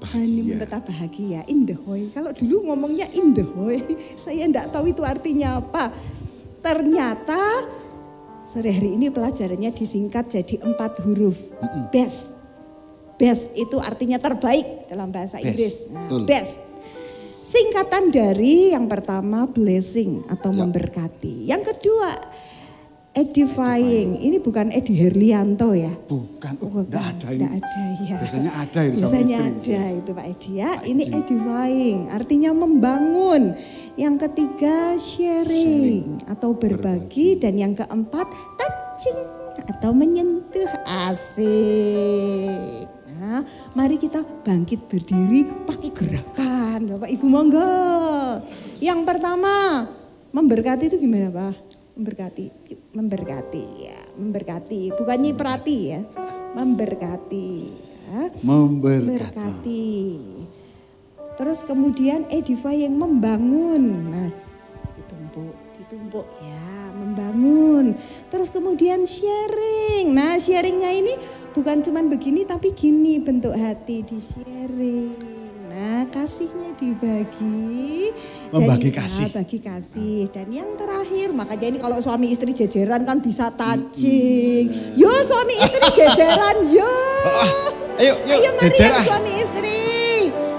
honeymoon, tetap bahagia, indahoy. Kalau dulu ngomongnya indahoy, saya enggak tahu itu artinya apa. Ternyata sore hari ini pelajarannya disingkat jadi 4 huruf. Best. Best itu artinya terbaik dalam bahasa Inggris. Nah, best. Singkatan dari yang pertama blessing atau memberkati. Yang kedua edifying. Ini bukan Edi Herlianto ya? Bukan, enggak ada ini. Enggak ada ya. Biasanya ada ini. Biasanya ada itu Pak Edi ya. Ini edifying, artinya membangun. Yang ketiga sharing atau berbagi. Dan yang keempat touching atau menyentuh, asik. Nah, mari kita bangkit berdiri pakai gerakan, Bapak Ibu monggo. Yang pertama, memberkati itu gimana Pak? Memberkati ya, memberkati, bukan nyiprati ya, memberkati ya. Memberkati. Terus kemudian edifying, membangun. Nah, ditumpuk ya, membangun. Terus kemudian sharing. Nah, sharingnya ini bukan cuman begini tapi gini bentuk hati di sharing. Nah, kasihnya dibagi. Membagi dan, kasih. Bagi kasih. Dan yang terakhir, makanya ini kalau suami istri jejeran kan bisa touching. Yo suami istri jejeran, yo. Ayo mari jejeran. yang suami istri.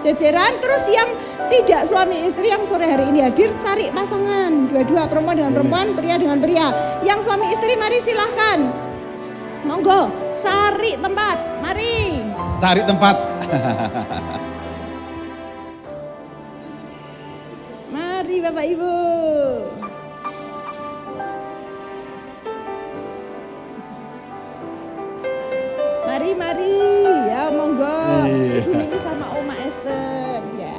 Jejeran, terus yang tidak suami istri yang sore hari ini hadir cari pasangan. Dua-dua, perempuan dengan perempuan, pria dengan pria. Yang suami istri mari silahkan. Monggo, cari tempat, mari. Cari tempat. Mari Bapak Ibu. Mari, ya monggo. Ibu Lili sama Oma Esther, ya.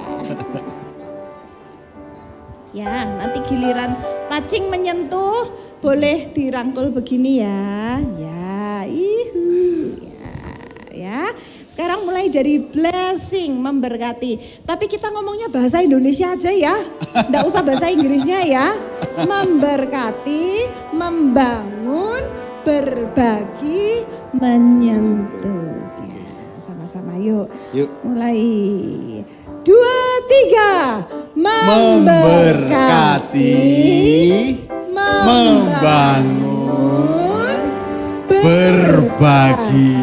Ya, nanti giliran touching menyentuh boleh dirangkul begini ya. Ya, ya. Sekarang mulai dari blessing, memberkati. Tapi kita ngomongnya bahasa Indonesia aja ya. Nggak usah bahasa Inggrisnya ya. Memberkati, membangun, berbagi, menyentuh. Ya, sama-sama yuk. Mulai. 2, 3. Memberkati, membangun, berbagi,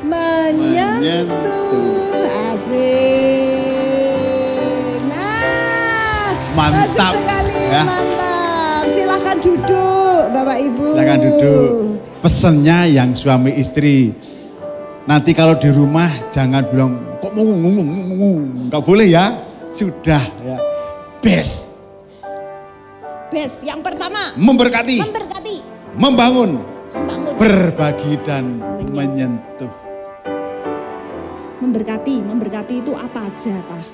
menyentuh. Asik. Nah, mantap bagus sekali, ya. mantap. Silahkan duduk Bapak Ibu. Silakan duduk. Pesennya yang suami istri. Nanti kalau di rumah jangan bilang kok nggak boleh ya. Sudah ya. Best. Yang pertama. Memberkati. Membangun. Berbagi dan menyentuh. Memberkati itu apa aja Pak?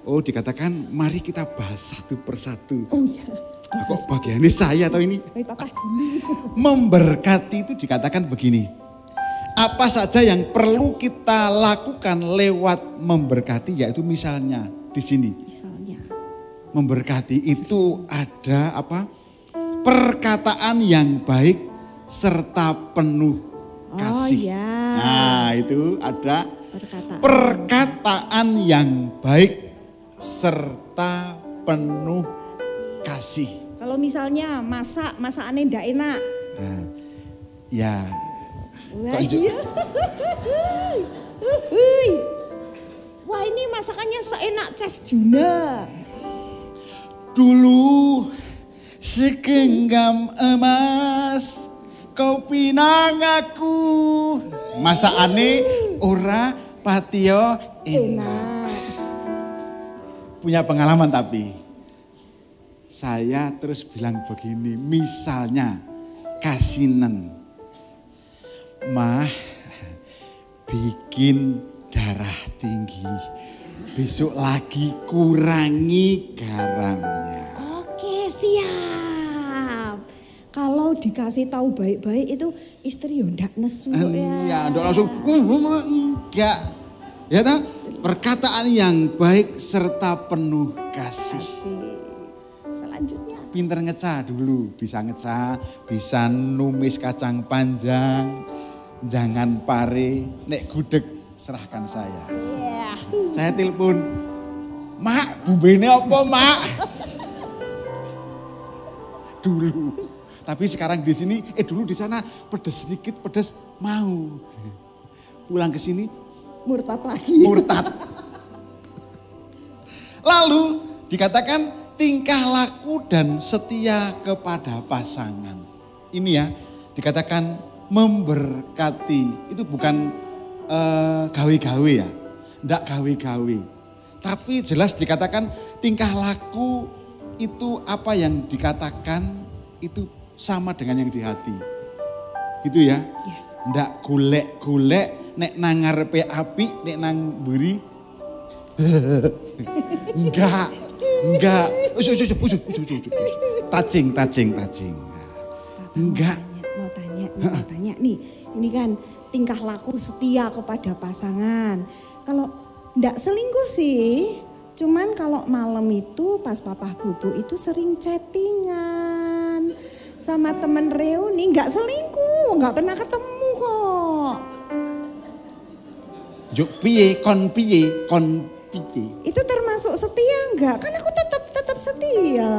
Oh, dikatakan mari kita bahas satu persatu. Oh iya. Kok bagiannya saya atau ini? Papa dulu. Memberkati itu dikatakan begini. Apa saja yang perlu kita lakukan lewat memberkati, yaitu misalnya di sini. Misalnya. Memberkati itu ada apa? Perkataan yang baik serta penuh kasih. Oh ya. Nah, itu ada perkataan yang baik serta penuh kasih. Kalau misalnya masakannya ndak enak. Nah, ya. Wah, iya. Wah, ini masakannya seenak Chef Juna. Dulu segenggam emas kau pinang aku. Masakane ora patio enak. Punya pengalaman tapi saya terus bilang begini, misalnya kasinan, mah bikin darah tinggi. besok lagi kurangi garamnya. Oke, siap. Kalau dikasih tahu baik-baik itu istri yo ndak nesu ya. Iya, ndak langsung enggak. Ya toh? Perkataan yang baik serta penuh kasih. Selanjutnya. Pinter ngecah dulu, bisa ngecah, bisa numis kacang panjang, jangan pare, nek gudeg serahkan saya. Yeah. Saya telepon, Mak, bumbene apa Mak? Dulu, tapi sekarang di sini, dulu di sana pedes sedikit, pedes mau. Pulang ke sini, Murtad lagi. Murtad. Lalu dikatakan tingkah laku dan setia kepada pasangan. Ini ya dikatakan memberkati. Itu bukan gawe-gawe ya. Enggak gawe-gawe. Tapi jelas dikatakan tingkah laku itu apa yang dikatakan itu sama dengan yang di hati. Gitu ya. Enggak golek-golek. Nek nang ngarepe api, nek nang mburi. Enggak. Tajing. Enggak. Mau tanya nih. Ini kan tingkah laku setia kepada pasangan. Kalau enggak selingkuh sih. Cuman kalau malam itu pas papa bubu itu sering chattingan. Sama temen reuni enggak selingkuh. Enggak pernah ketemu kok. Yuk piye. Itu termasuk setia enggak? Kan aku tetap setia.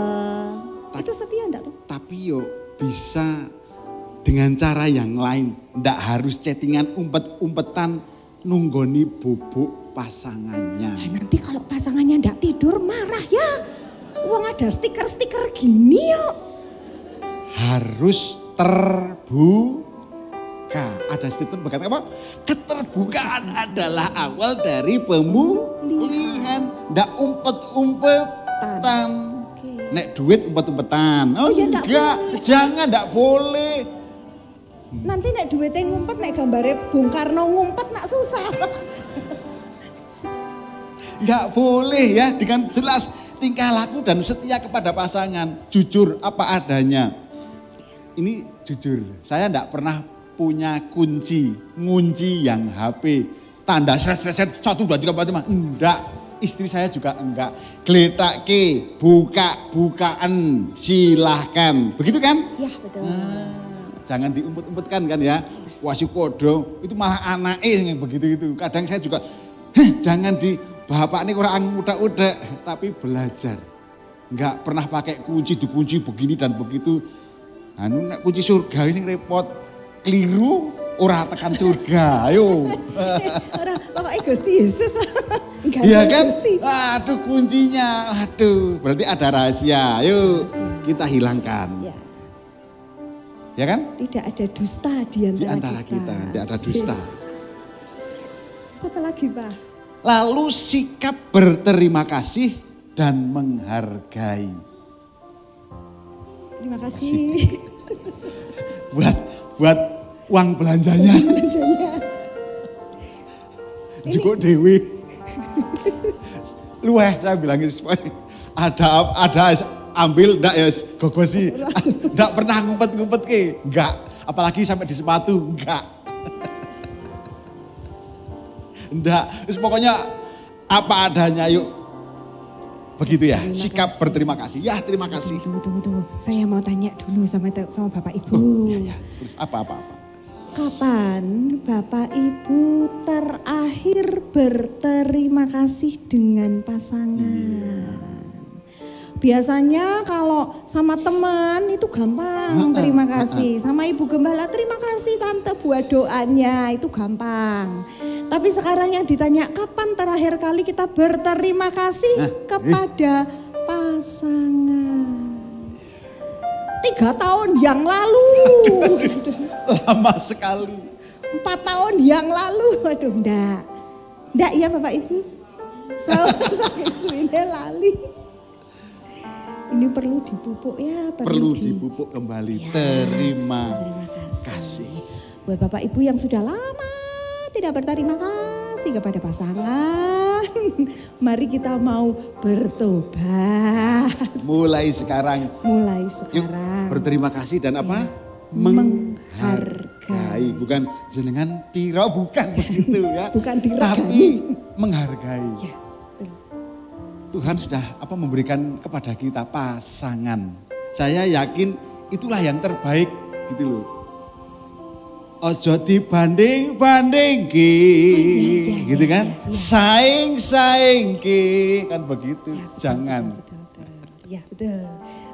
Itu setia enggak tuh? Tapi yo bisa dengan cara yang lain. Enggak harus chattingan umpet-umpetan nunggoni bubuk pasangannya. Nanti kalau pasangannya enggak tidur marah ya. Uang ada stiker-stiker gini yuk. Harus terbuka. Ada statement berkata apa? Keterbukaan adalah awal dari pemulihan. Ndak umpet-umpetan. Okay. Nek duit umpet-umpetan. Oh ya, enggak, jangan, ndak boleh. Nanti nek duitnya ngumpet, nek gambare Bung Karno ngumpet nak susah. Nggak boleh ya, dengan jelas tingkah laku dan setia kepada pasangan. Jujur apa adanya. Ini jujur, saya ndak pernah punya ngunci yang HP. Tanda seret-seret 1, 2, 3, 4, 5. Enggak, istri saya juga enggak. Gletake, bukaan, silahkan. Begitu kan? Ya betul. Jangan diumpet-umpetkan kan ya. Wasikodo, itu malah anaknya yang begitu-gitu. Kadang saya juga, jangan di bapak ini orang udah tapi belajar. Enggak pernah pakai dikunci begini dan begitu. Kunci surga ini repot. Keliru, ora tekan surga, ayo. Ora, pokoknya Gusti Yesus. Iya kan? Aduh kuncinya, berarti ada rahasia. Ayo kita hilangkan. Ya. Ya kan? Tidak ada dusta di antara kita. Tidak ada dusta. Siapa lagi Pak? Lalu sikap berterima kasih dan menghargai. Terima kasih. Buat uang belanjanya. Cukup dewi. Luweh saya bilangin supaya ada ambil ndak ya gogosi. Ndak pernah ngumpet-ngumpet ke. Enggak. Apalagi sampai di sepatu. Enggak. Ndak. Pokoknya apa adanya yuk. Begitu ya, sikap berterima kasih. Ya terima kasih. Tunggu. Saya mau tanya dulu sama Bapak Ibu. Ya. Terus apa? Kapan Bapak Ibu terakhir berterima kasih dengan pasangan? Biasanya kalau sama teman itu gampang terima kasih. Sama Ibu Gembala terima kasih Tante buat doanya, itu gampang. Tapi sekarang yang ditanya kapan terakhir kali kita berterima kasih kepada pasangan? 3 tahun yang lalu. Lama sekali. 4 tahun yang lalu. Waduh enggak ya Bapak Ibu. Saking suwine lali. Ini perlu dipupuk ya. Perlu dipupuk kembali. Ya, terima kasih. Buat Bapak Ibu yang sudah lama tidak berterima kasih kasih kepada pasangan. Mari kita mau bertobat. Mulai sekarang. Mulai Yuk sekarang. berterima kasih dan apa? Menghargai. Bukan jenengan piro, bukan begitu ya. Bukan diregani. Tapi menghargai. Ya, betul. Tuhan sudah memberikan kepada kita pasangan. Saya yakin itulah yang terbaik gitu loh. Ojo dibanding-bandingke, gitu kan? Saing-saingke, kan begitu. Ya, betul, Jangan. Betul. Ya, betul.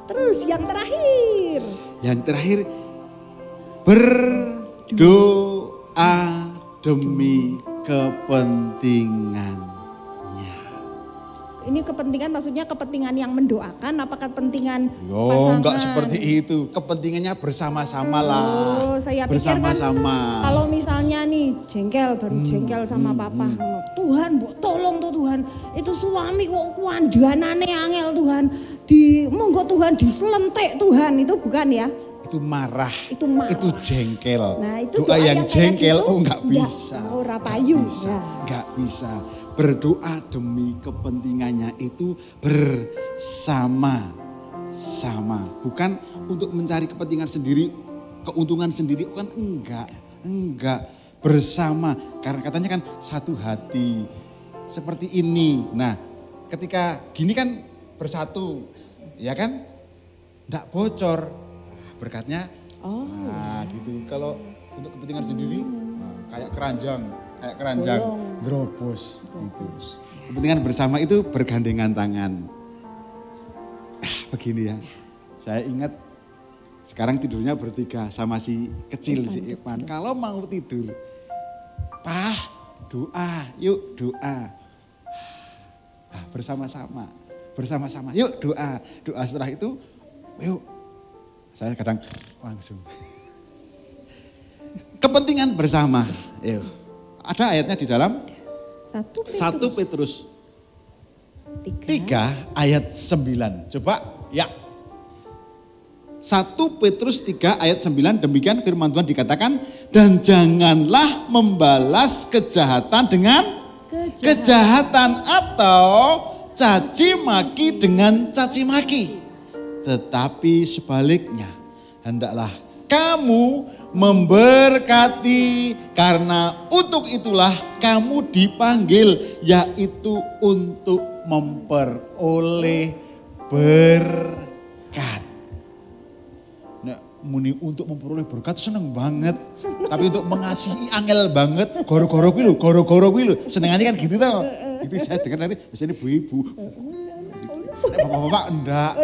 Terus yang terakhir. Yang terakhir, berdoa demi kepentingannya. Ini kepentingan maksudnya kepentingan yang mendoakan, apakah kepentingan Yo, pasangan? enggak seperti itu. Kepentingannya bersama-sama lah. Oh, saya pikir kan bersama-sama. kalau misalnya nih jengkel, baru jengkel sama papa. Tuhan, Bu, tolong tuh Tuhan. Itu suami kok kuandanane angel Tuhan. Monggo Tuhan diselentek Tuhan. Itu bukan ya? Itu marah. Itu marah. Itu jengkel. Nah, itu doa yang kayak jengkel, gitu, enggak bisa. Ora payu. Enggak bisa. Ya. Enggak bisa. Berdoa demi kepentingannya itu bersama-sama. Bukan untuk mencari kepentingan sendiri, keuntungan sendiri, kan enggak. Bersama, karena katanya kan satu hati. Seperti ini. Nah, ketika gini kan bersatu, ya kan? Enggak bocor. Berkatnya, gitu. Kalau untuk kepentingan sendiri, kayak keranjang, gerobos. Gitu. Kepentingan bersama itu bergandengan tangan. Begini ya, saya ingat sekarang tidurnya bertiga sama si kecil, si Ipan. Kalau mau tidur, Pah, doa, yuk doa. Bersama-sama, yuk doa. Doa setelah itu, yuk. Saya kadang langsung. Kepentingan bersama, yuk. Ada ayatnya di dalam 1 Petrus 3 ayat 9. Coba ya. 1 Petrus 3 ayat 9, demikian firman Tuhan dikatakan, dan janganlah membalas kejahatan dengan kejahatan atau caci maki dengan caci maki. Tetapi sebaliknya, hendaklah kamu memberkati, karena untuk itulah kamu dipanggil, yaitu untuk memperoleh berkat. Nah, muni untuk memperoleh berkat seneng banget, tapi untuk mengasihi angel banget. Goro-goro kuwi lho, senengane kan gitu tau. Itu saya dengar dari biasanya ibu-ibu. Bapak-bapak enggak.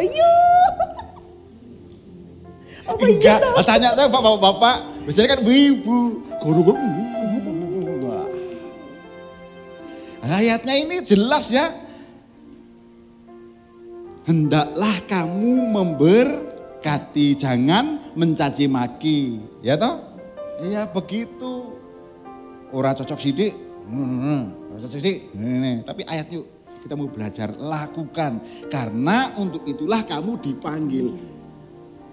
Enggak, tanya saya bapak-bapak, biasanya kan ibu, guru-guru. Ayatnya ini jelas ya. Hendaklah kamu memberkati, jangan mencaci maki. Ya toh? Iya begitu. Ora cocok sidik, tapi ayat yuk kita mau belajar, lakukan. Karena untuk itulah kamu dipanggil.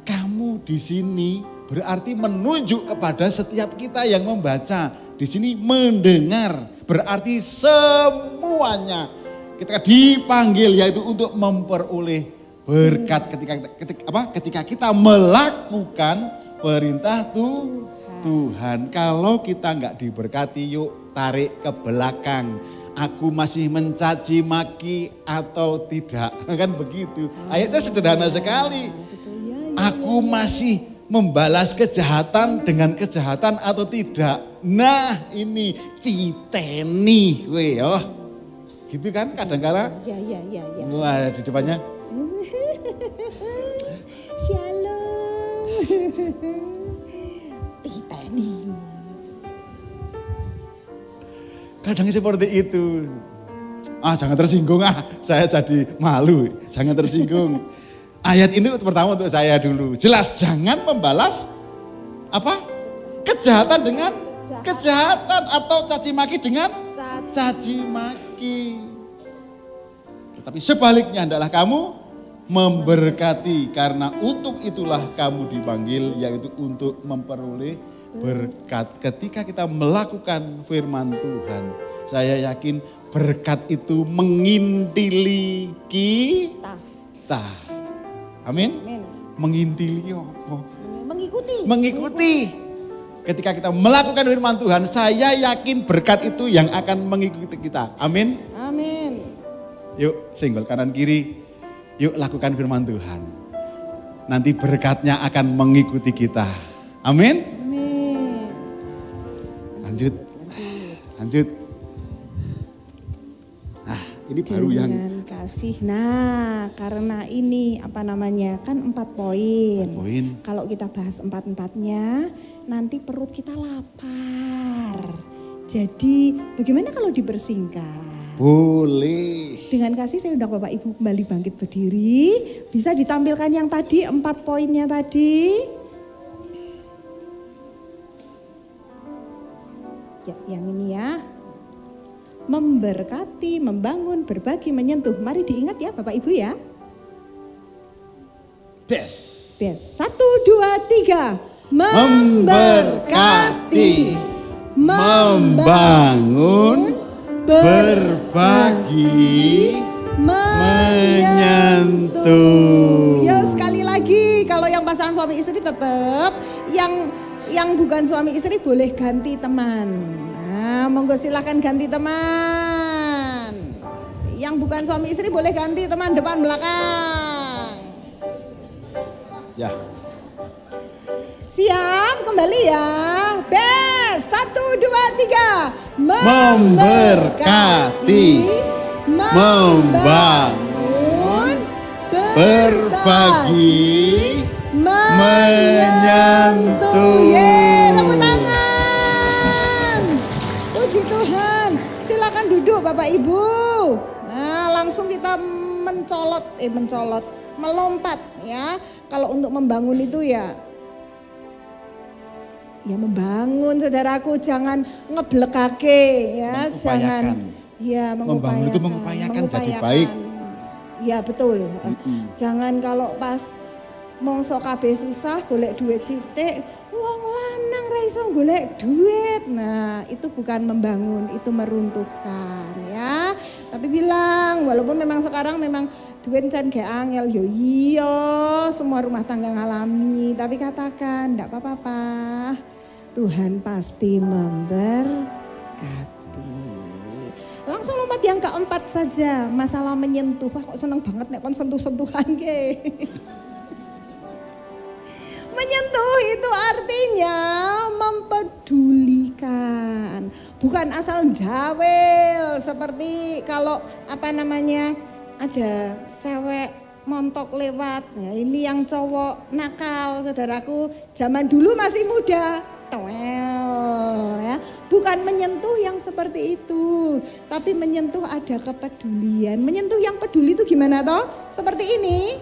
Kamu di sini berarti menunjuk kepada setiap kita yang membaca. Di sini mendengar, berarti semuanya kita dipanggil, yaitu untuk memperoleh berkat ketika kita melakukan perintah Tuhan. Kalau kita enggak diberkati, yuk tarik ke belakang. Aku masih mencaci maki atau tidak, kan begitu. Ayatnya sederhana sekali. Aku masih membalas kejahatan dengan kejahatan atau tidak. Nah ini titeni we yo. Gitu kan kadang-kala. Ya. Wah di depannya. Shalom. Titeni. Kadang seperti itu. Jangan tersinggung saya jadi malu. Jangan tersinggung. Ayat ini pertama untuk saya dulu. Jelas jangan membalas apa? Kejahatan dengan kejahatan atau caci maki dengan caci maki. Tetapi sebaliknya hendaklah kamu memberkati, karena untuk itulah kamu dipanggil, yaitu untuk memperoleh berkat. Ketika kita melakukan firman Tuhan, Saya yakin berkat itu mengintili kita. Amin. Amin. Mengintili apa? Mengikuti. Ketika kita melakukan firman Tuhan, saya yakin berkat itu yang akan mengikuti kita. Amin. Amin. Yuk, senggol kanan kiri. Yuk lakukan firman Tuhan. Nanti berkatnya akan mengikuti kita. Amin. Amin. Lanjut. Nah, ini baru yang dengan kasih. Nah, karena ini kan 4 poin. Kalau kita bahas 4-4-nya, nanti perut kita lapar. Jadi, bagaimana kalau dipersingkat? boleh. Dengan kasih saya undang Bapak Ibu kembali bangkit berdiri. Bisa ditampilkan yang tadi 4 poinnya tadi. Ya, yang ini ya. Memberkati, membangun, berbagi, menyentuh. Mari diingat ya Bapak Ibu ya. Best. 1, 2, 3. Memberkati, membangun, berbagi, menyentuh. Ya sekali lagi, kalau yang pasangan suami istri tetap, yang bukan suami istri boleh ganti teman. Nah, monggo silahkan ganti teman. Yang bukan suami istri boleh ganti teman depan belakang. Ya. Siap, kembali ya. Best, 1, 2, 3. Memberkati, membangun, berbagi, menyentuh. Yeay, tepuk tangan. Puji Tuhan. Silakan duduk Bapak Ibu. Nah, langsung kita melompat ya. Kalau untuk membangun itu ya membangun saudaraku, jangan ngeblekake ya, jangan ya membangun itu mengupayakan jadi baik. Ya betul. Jangan kalau pas mongso kabeh susah golek duit sithik, wong lanang ra iso golek duit. Nah, itu bukan membangun, itu meruntuhkan ya. Tapi bilang walaupun memang sekarang memang duit jan gak angel, yo iya semua rumah tangga ngalami, tapi katakan ndak apa-apa. Tuhan pasti memberkati. Langsung lompat yang keempat saja, masalah menyentuh. Wah kok seneng banget nek kon sentuh-sentuhan ke. Menyentuh itu artinya mempedulikan. Bukan asal jawel seperti kalau ada cewek montok lewat. Ya, ini yang cowok nakal saudaraku, zaman dulu masih muda. Ya. Bukan menyentuh yang seperti itu, tapi menyentuh ada kepedulian. Menyentuh yang peduli itu gimana toh? Seperti ini.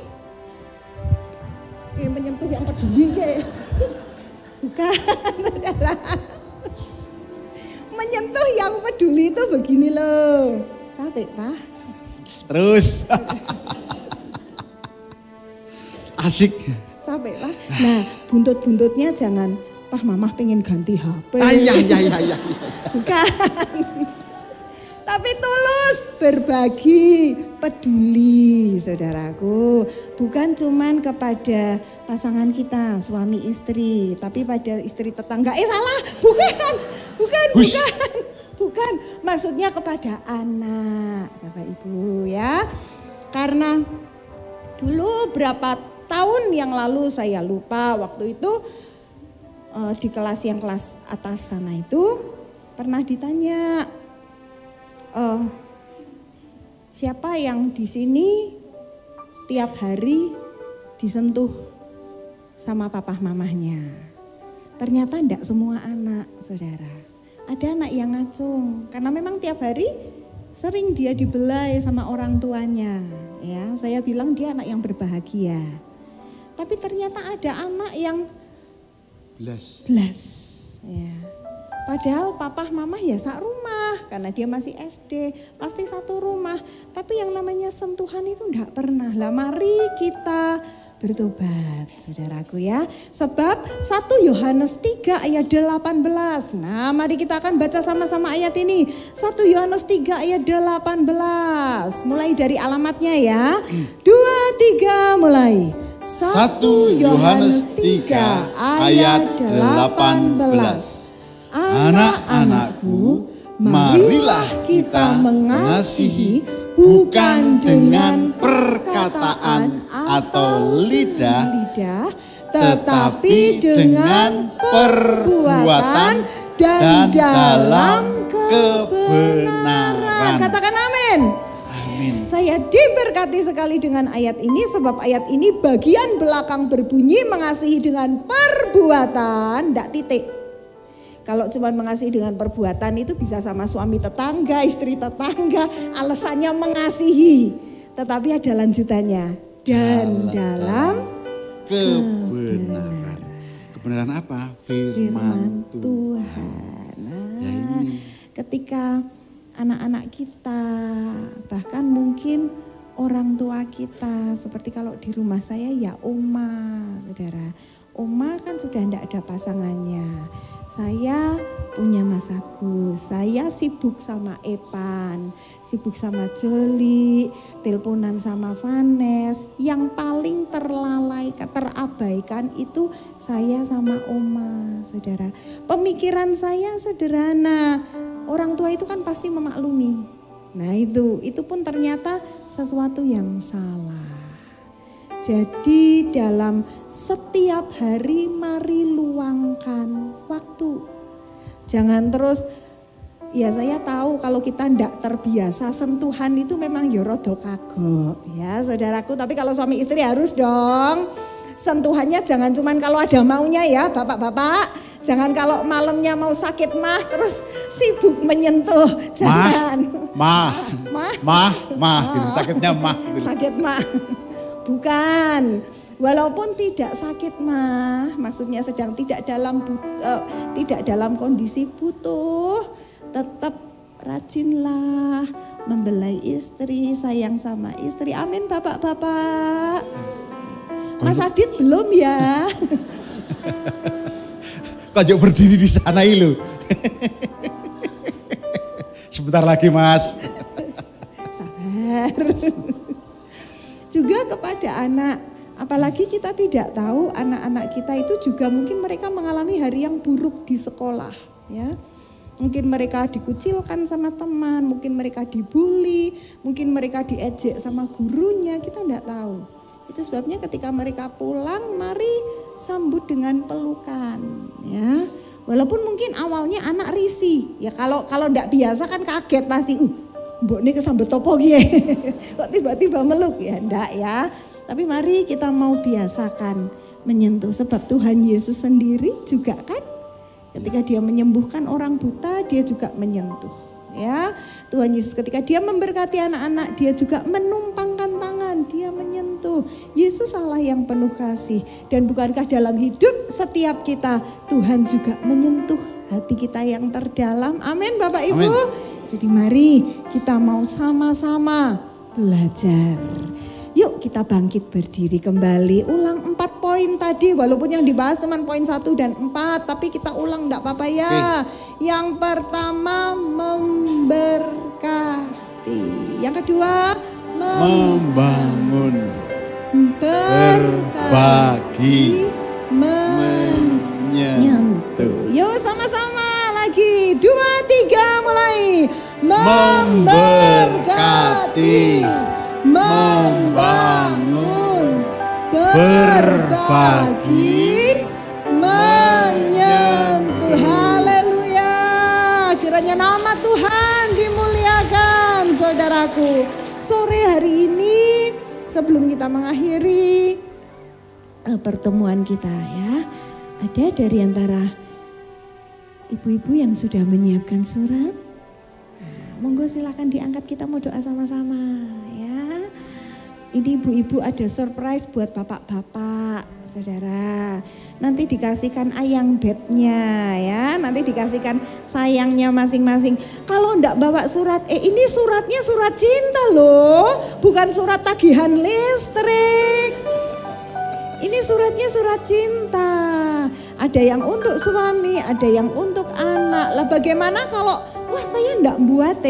Menyentuh yang peduli ya. Bukan, saudara. Menyentuh yang peduli itu begini loh. Capek, Pak. Terus. Asik. Capek, Pak. Nah, buntut-buntutnya jangan, Pak Mamah pengen ganti HP. Ya. Bukan. Tapi tulus, berbagi, peduli saudaraku. Bukan cuman kepada pasangan kita, suami istri. Tapi pada istri tetangga. Salah, bukan. Maksudnya kepada anak, Bapak Ibu ya. Karena dulu berapa tahun yang lalu saya lupa waktu itu di kelas atas sana itu pernah ditanya siapa yang di sini tiap hari disentuh sama papa mamahnya. Ternyata enggak semua anak, saudara. Ada anak yang ngacung karena memang tiap hari sering dia dibelai sama orang tuanya. Ya, saya bilang dia anak yang berbahagia. Tapi ternyata ada anak yang belas. Ya. Padahal papa mama ya sak rumah. karena dia masih SD, pasti satu rumah. Tapi yang namanya sentuhan itu enggak pernah. Lah mari kita bertobat, saudaraku ya. Sebab 1 Yohanes 3 ayat 18. Nah, mari kita akan baca sama-sama ayat ini. 1 Yohanes 3 ayat 18. Mulai dari alamatnya ya. 2, 3 mulai. 1 Yohanes 3 ayat 18. Anak-anakku, marilah kita mengasihi bukan dengan perkataan atau lidah, tetapi dengan perbuatan dan dalam kebenaran. Katakan amin. Amin. Saya diberkati sekali dengan ayat ini sebab ayat ini bagian belakang berbunyi mengasihi dengan perbuatan, enggak titik. Kalau cuma mengasihi dengan perbuatan itu bisa sama suami tetangga, istri tetangga, alasannya mengasihi. Tetapi ada lanjutannya, dan dalam kebenaran. Kebenaran apa? Firman Tuhan. Nah, ya ini. ketika anak-anak kita, bahkan mungkin orang tua kita, seperti kalau di rumah saya ya oma, saudara. Oma kan sudah tidak ada pasangannya. Saya punya Mas Agus, saya sibuk sama Epan, sibuk sama Joli, teleponan sama Vanes. Yang paling terabaikan itu saya sama Oma, saudara. Pemikiran saya sederhana, orang tua itu kan pasti memaklumi. Nah itu pun ternyata sesuatu yang salah. Jadi dalam setiap hari mari luangkan waktu. Jangan terus, ya saya tahu kalau kita tidak terbiasa sentuhan itu memang yorodo kagok ya saudaraku. Tapi kalau suami istri harus dong. Sentuhannya jangan cuman kalau ada maunya ya bapak-bapak. Jangan kalau malamnya mau sakit mah terus sibuk menyentuh. Jangan. Mah. Gitu. Sakitnya mah. Gitu. Sakit mah. Bukan, walaupun tidak sakit mah, maksudnya sedang tidak dalam kondisi butuh, tetap rajinlah membelai istri, sayang sama istri. Amin bapak-bapak. Mas Adit belum ya? Kok berdiri di sana lu? Sebentar lagi Mas. Sabar. Juga kepada anak, apalagi kita tidak tahu anak-anak kita itu juga mungkin mereka mengalami hari yang buruk di sekolah ya. Mungkin mereka dikucilkan sama teman, mungkin mereka dibully, mungkin mereka diejek sama gurunya, kita tidak tahu. Itu sebabnya ketika mereka pulang mari sambut dengan pelukan ya. Walaupun mungkin awalnya anak risih, ya kalau tidak biasa kan kaget pasti. Mbok ini kesambet topo gie, kok tiba-tiba meluk ya, enggak ya. Tapi mari kita mau biasakan menyentuh, sebab Tuhan Yesus sendiri juga kan ketika dia menyembuhkan orang buta dia juga menyentuh ya. Tuhan Yesus ketika dia memberkati anak-anak dia juga menumpangkan tangan, dia menyentuh. Yesus Allah yang penuh kasih, dan bukankah dalam hidup setiap kita Tuhan juga menyentuh hati kita yang terdalam. Amin Bapak Ibu. Amin. Jadi mari kita mau sama-sama belajar. Yuk kita bangkit berdiri kembali. Ulang 4 poin tadi. Walaupun yang dibahas cuma poin 1 dan 4. Tapi kita ulang enggak apa-apa ya. Yang pertama memberkati. Yang kedua membangun. Berbagi. Menyentuh. Yuk sama-sama lagi. 2, 3 mulai. Memberkati, membangun, berbagi, menyentuh. Haleluya. Kiranya nama Tuhan dimuliakan saudaraku. Sore hari ini sebelum kita mengakhiri pertemuan kita ya. Ada dari antara ibu-ibu yang sudah menyiapkan surat. Monggo silakan diangkat, kita mau doa sama-sama ya. Ini ibu-ibu ada surprise buat bapak-bapak, saudara. Nanti dikasihkan ayang bebnya ya, nanti dikasihkan sayangnya masing-masing. Kalau enggak bawa surat, ini suratnya surat cinta loh, bukan surat tagihan listrik. Ini suratnya surat cinta. Ada yang untuk suami, ada yang untuk anak. Lah bagaimana kalau, wah saya enggak buat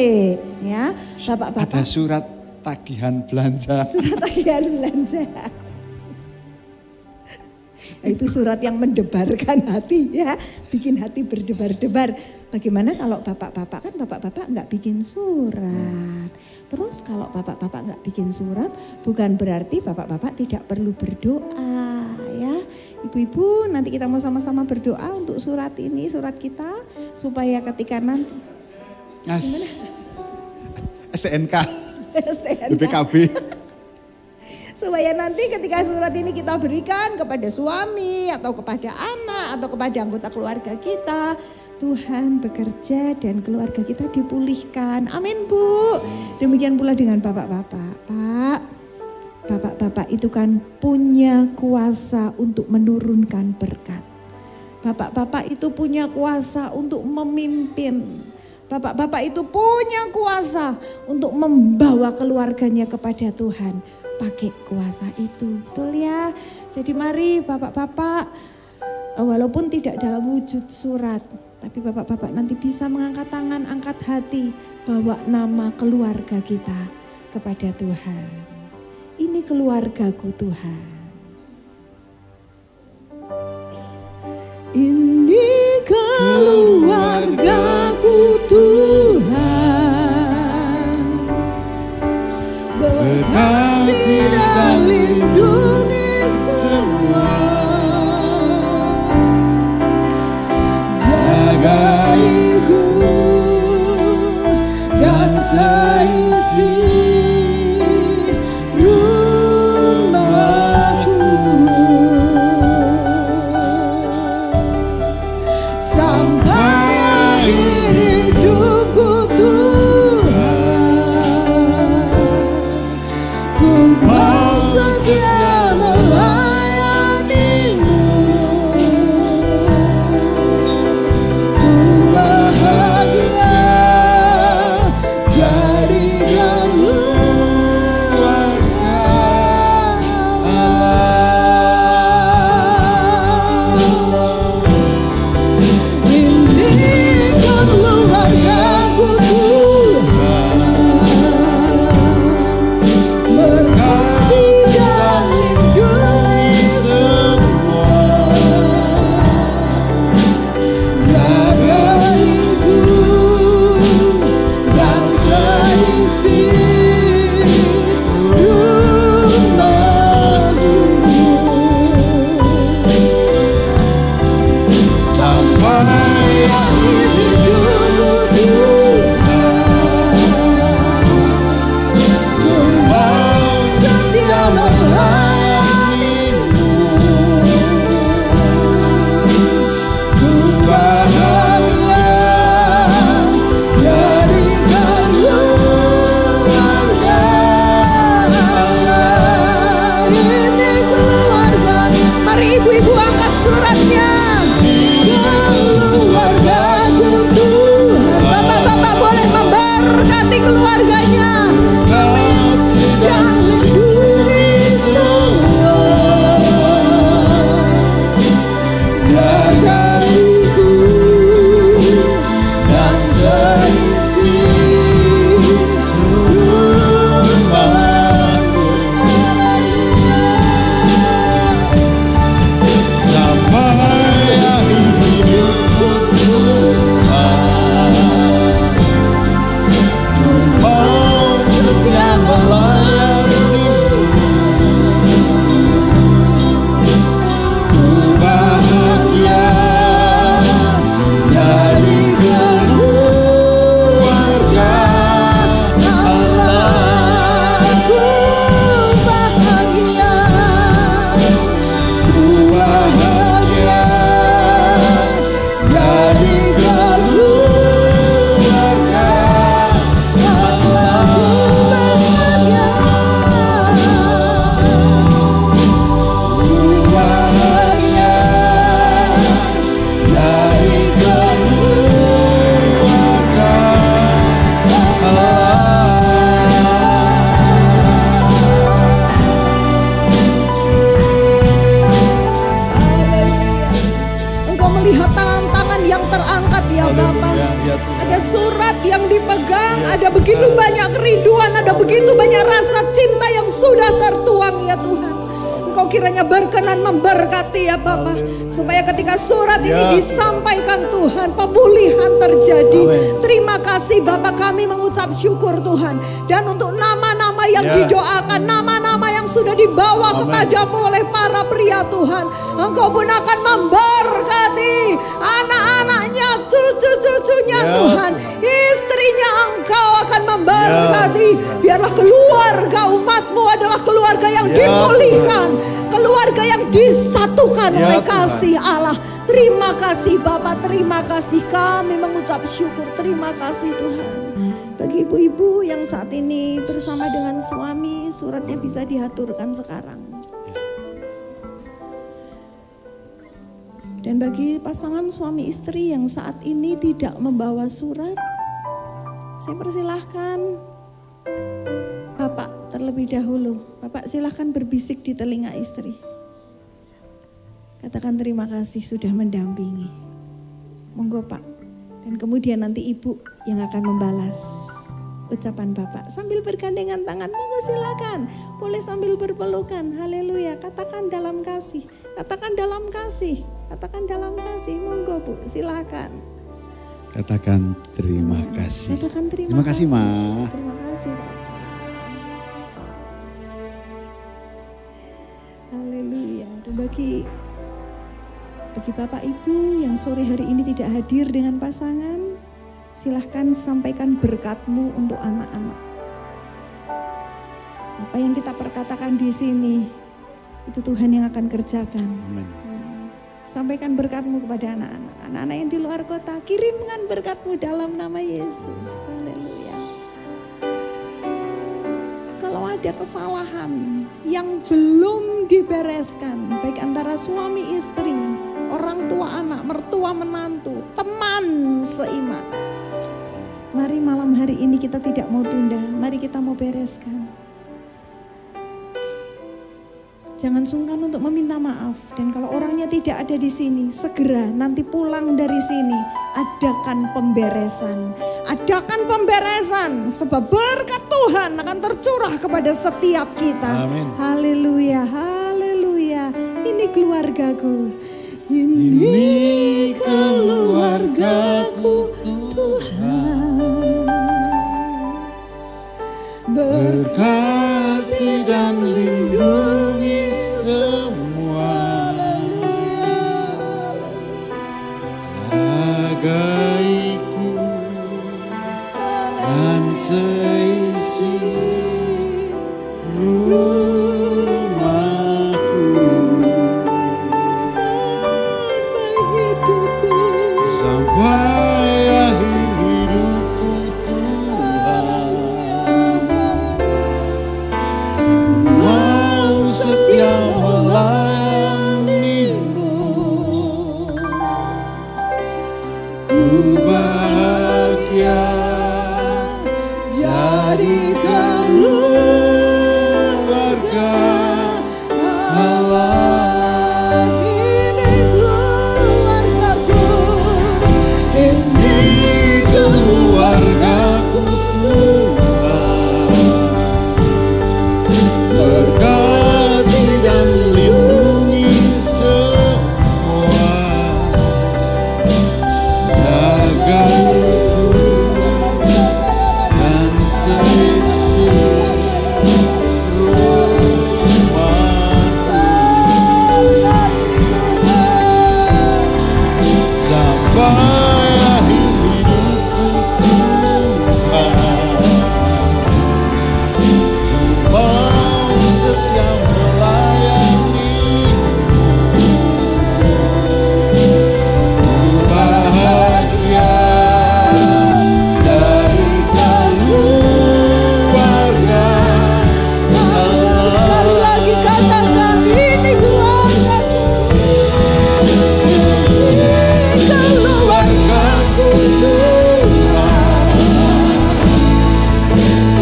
ya, bapak-bapak. Ada surat tagihan belanja. Surat tagihan belanja. Itu surat yang mendebarkan hati ya, bikin hati berdebar-debar. Bagaimana kalau bapak-bapak, kan bapak-bapak nggak bikin surat. Terus kalau bapak-bapak nggak bikin surat, bukan berarti bapak-bapak tidak perlu berdoa ya. Ibu-ibu, nanti kita mau sama-sama berdoa untuk surat ini, surat kita, supaya ketika nanti STNK, STNK. BPKB. Supaya nanti ketika surat ini kita berikan kepada suami atau kepada anak atau kepada anggota keluarga kita, Tuhan bekerja dan keluarga kita dipulihkan. Amin Bu. Demikian pula dengan bapak-bapak. Pak, bapak-bapak itu kan punya kuasa untuk menurunkan berkat. Bapak-bapak itu punya kuasa untuk memimpin. Bapak-bapak itu punya kuasa untuk membawa keluarganya kepada Tuhan. Pakai kuasa itu, betul ya. Jadi mari bapak-bapak, walaupun tidak dalam wujud surat, tapi bapak-bapak nanti bisa mengangkat tangan, angkat hati, bawa nama keluarga kita kepada Tuhan. Ini keluargaku Tuhan. Ini keluargaku Tuhan. Berkati dan lindungi semua, jagaiku dan seisi rumahku. melihat tangan-tangan yang terangkat ya Bapa. Ada surat yang dipegang, ada begitu banyak kerinduan, ada begitu banyak rasa cinta yang sudah tertuang ya Tuhan. Engkau kiranya berkenan memberkati ya Bapa, supaya ketika surat ini disampaikan Tuhan, pemulihan terjadi. Terima kasih Bapa, kami mengucap syukur Tuhan. Dan untuk nama-nama yang didoakan, nama-nama yang sudah dibawa kepadamu oleh para pria Tuhan, Engkau pun akan memberkati anak-anaknya, cucu-cucunya Tuhan, istrinya Engkau akan memberkati. Biarlah keluarga umatmu adalah keluarga yang dipulihkan, keluarga yang disatukan oleh kasih Allah. Terima kasih Bapak, terima kasih, kami mengucap syukur. Terima kasih Tuhan. Bagi ibu-ibu yang saat ini bersama dengan suami, suratnya bisa diaturkan sekarang. Dan bagi pasangan suami istri yang saat ini tidak membawa surat, saya persilahkan Bapak terlebih dahulu. Bapak silahkan berbisik di telinga istri. Katakan terima kasih sudah mendampingi. Monggo Pak. Dan kemudian nanti Ibu yang akan membalas ucapan Bapak. Sambil bergandengan tangan, monggo silakan. Boleh sambil berpelukan. Haleluya. Katakan dalam kasih. Katakan dalam kasih. Katakan dalam kasih. Monggo Bu, silakan. Katakan terima kasih. Katakan terima kasih. Ma. Terima kasih Bapak. Haleluya. Dan bagi Bapak Ibu yang sore hari ini tidak hadir dengan pasangan, silahkan sampaikan berkat-Mu untuk anak-anak. Apa yang kita perkatakan di sini, itu Tuhan yang akan kerjakan. Amin. Sampaikan berkat-Mu kepada anak-anak. Anak-anak yang di luar kota, kirimkan berkat-Mu dalam nama Yesus. Haleluya. Kalau ada kesalahan yang belum dibereskan, baik antara suami istri, orang tua anak, mertua menantu, teman seiman, mari malam hari ini kita tidak mau tunda, mari kita mau bereskan. Jangan sungkan untuk meminta maaf, dan kalau orangnya tidak ada di sini, segera nanti pulang dari sini, adakan pemberesan. Adakan pemberesan, sebab berkat Tuhan akan tercurah kepada setiap kita. Amin. Haleluya, haleluya. Ini keluargaku. Ini keluargaku Tuhan. Berkati dan lindungi semua. Jagaiku dan seisi rumahku sampai akhir hidupku Tuhan. Mau setia melayanimu, ku bahagia jadikan keluarga Allah. Ini keluargaku, Ini keluargaku Tuhan. Berkati dan lindungi semua. Jagaiku dan seisi rumahku sampai akhir hidupku Tuhan. Mau setia melayanimu, bahagia dari keluarga Allah. sekali lagi katakan ini keluargaku. Keluargaku Tuhan.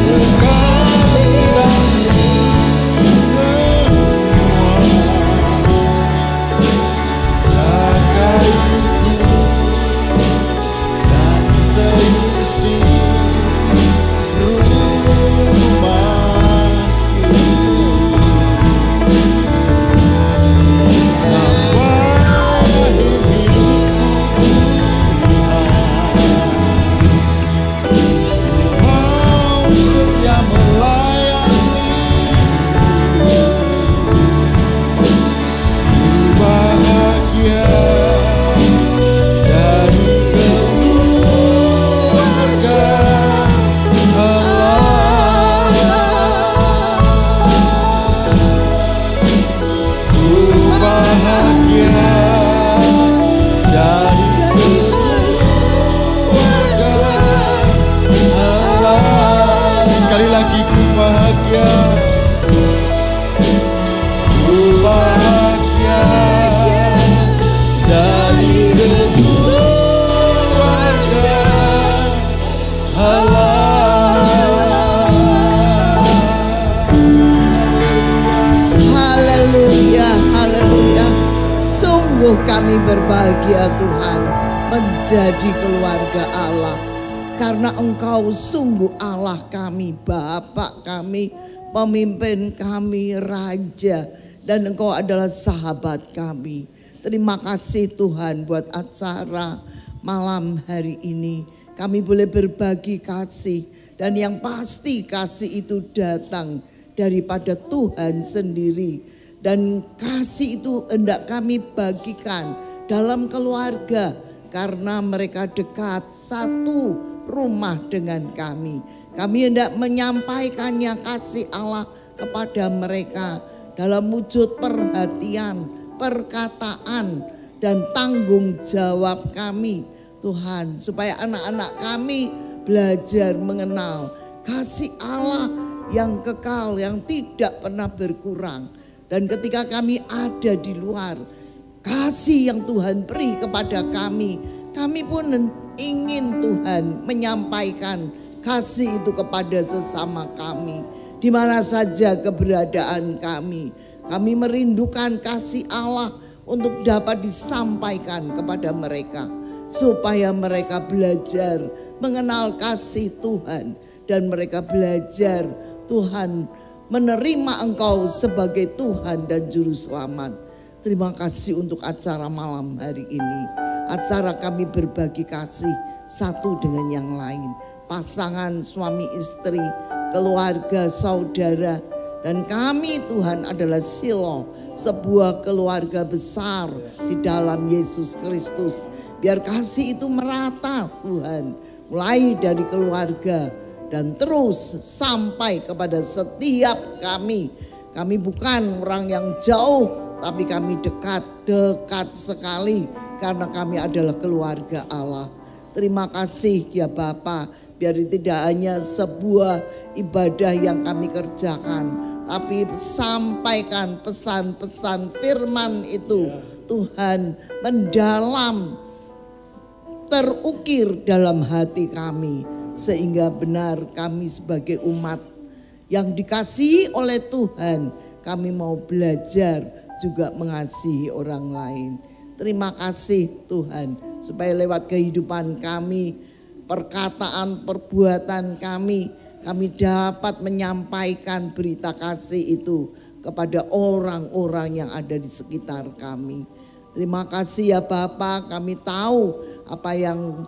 Berkati dan lindungi semua. Jagaiku kami berbahagia Tuhan menjadi keluarga Allah. Karena Engkau sungguh Allah kami, Bapa kami, pemimpin kami, Raja. Dan Engkau adalah sahabat kami. Terima kasih Tuhan buat acara malam hari ini. Kami boleh berbagi kasih. Dan yang pasti kasih itu datang daripada Tuhan sendiri. Dan kasih itu hendak kami bagikan dalam keluarga. Karena mereka dekat satu rumah dengan kami. Kami hendak menyampaikannya kasih Allah kepada mereka dalam wujud perhatian, perkataan, dan tanggung jawab kami Tuhan. Supaya anak-anak kami belajar mengenal kasih Allah yang kekal, yang tidak pernah berkurang. Dan ketika kami ada di luar, kasih yang Tuhan beri kepada kami, kami pun ingin Tuhan menyampaikan kasih itu kepada sesama kami. Di mana saja keberadaan kami, kami merindukan kasih Allah untuk dapat disampaikan kepada mereka. Supaya mereka belajar mengenal kasih Tuhan. Dan mereka belajar Tuhan menerima Engkau sebagai Tuhan dan Juru Selamat. Terima kasih untuk acara malam hari ini. Acara kami berbagi kasih satu dengan yang lain. Pasangan suami istri, keluarga, saudara. Dan kami Tuhan adalah Silo, sebuah keluarga besar di dalam Yesus Kristus. Biar kasih itu merata Tuhan. Mulai dari keluarga dan terus sampai kepada setiap kami. Kami bukan orang yang jauh, tapi kami dekat sekali karena kami adalah keluarga Allah. Terima kasih ya Bapa, biar tidak hanya sebuah ibadah yang kami kerjakan, tapi sampaikan pesan-pesan firman itu Tuhan mendalam, terukir dalam hati kami. Sehingga benar kami sebagai umat yang dikasihi oleh Tuhan, kami mau belajar juga mengasihi orang lain. Terima kasih Tuhan, supaya lewat kehidupan kami, perkataan, perbuatan kami dapat menyampaikan berita kasih itu kepada orang-orang yang ada di sekitar kami. Terima kasih ya Bapa, kami tahu apa yang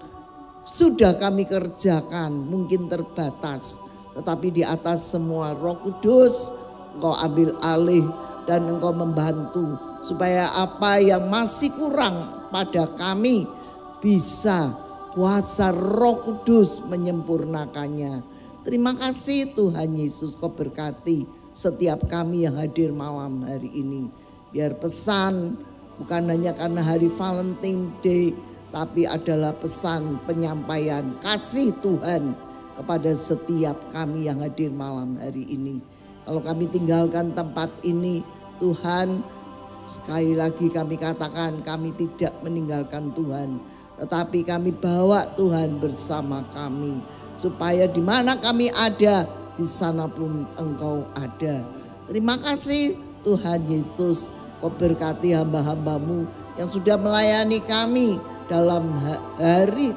sudah kami kerjakan mungkin terbatas. Tetapi di atas semua Roh Kudus Engkau ambil alih dan Engkau membantu. Supaya apa yang masih kurang pada kami bisa kuasa Roh Kudus menyempurnakannya. Terima kasih Tuhan Yesus, Kau berkati setiap kami yang hadir malam hari ini. Biar pesan bukan hanya karena hari Valentine Day, tapi adalah pesan penyampaian kasih Tuhan kepada setiap kami yang hadir malam hari ini. Kalau kami tinggalkan tempat ini, Tuhan, sekali lagi kami katakan kami tidak meninggalkan Tuhan. Tetapi kami bawa Tuhan bersama kami. Supaya di mana kami ada, di sana pun Engkau ada. Terima kasih Tuhan Yesus, Kau berkati hamba-hambamu yang sudah melayani kami dalam hari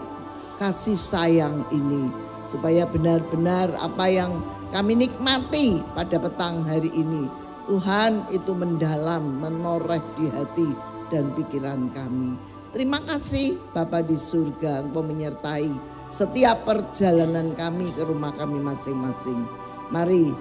kasih sayang ini. Supaya benar-benar apa yang kami nikmati pada petang hari ini, Tuhan itu mendalam, menoreh di hati dan pikiran kami. Terima kasih Bapa di surga, Engkau menyertai setiap perjalanan kami ke rumah kami masing-masing. Mari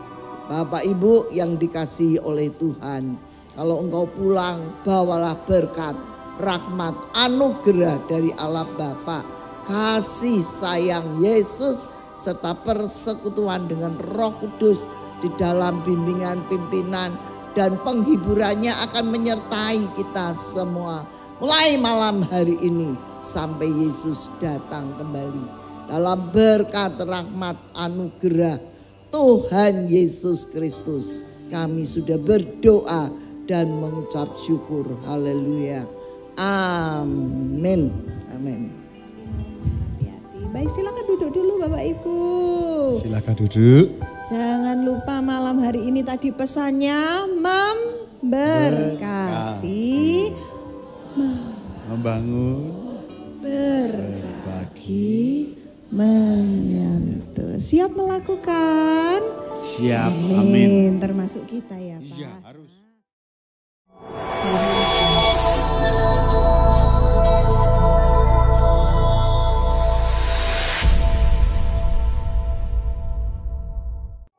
Bapak Ibu yang dikasihi oleh Tuhan, kalau engkau pulang bawalah berkat, rahmat, anugerah dari Allah Bapa, kasih sayang Yesus, serta persekutuan dengan Roh Kudus di dalam bimbingan pimpinan dan penghiburannya akan menyertai kita semua. Mulai malam hari ini sampai Yesus datang kembali. Dalam berkat, rahmat, anugerah Tuhan Yesus Kristus, kami sudah berdoa dan mengucap syukur. Haleluya. Amin. Amin. Baik, silakan duduk dulu Bapak Ibu. Silakan duduk. Jangan lupa malam hari ini tadi pesannya memberkati. membangun, berbagi, menyentuh. Siap melakukan? siap, amin. Termasuk kita ya Pak. Iya, harus.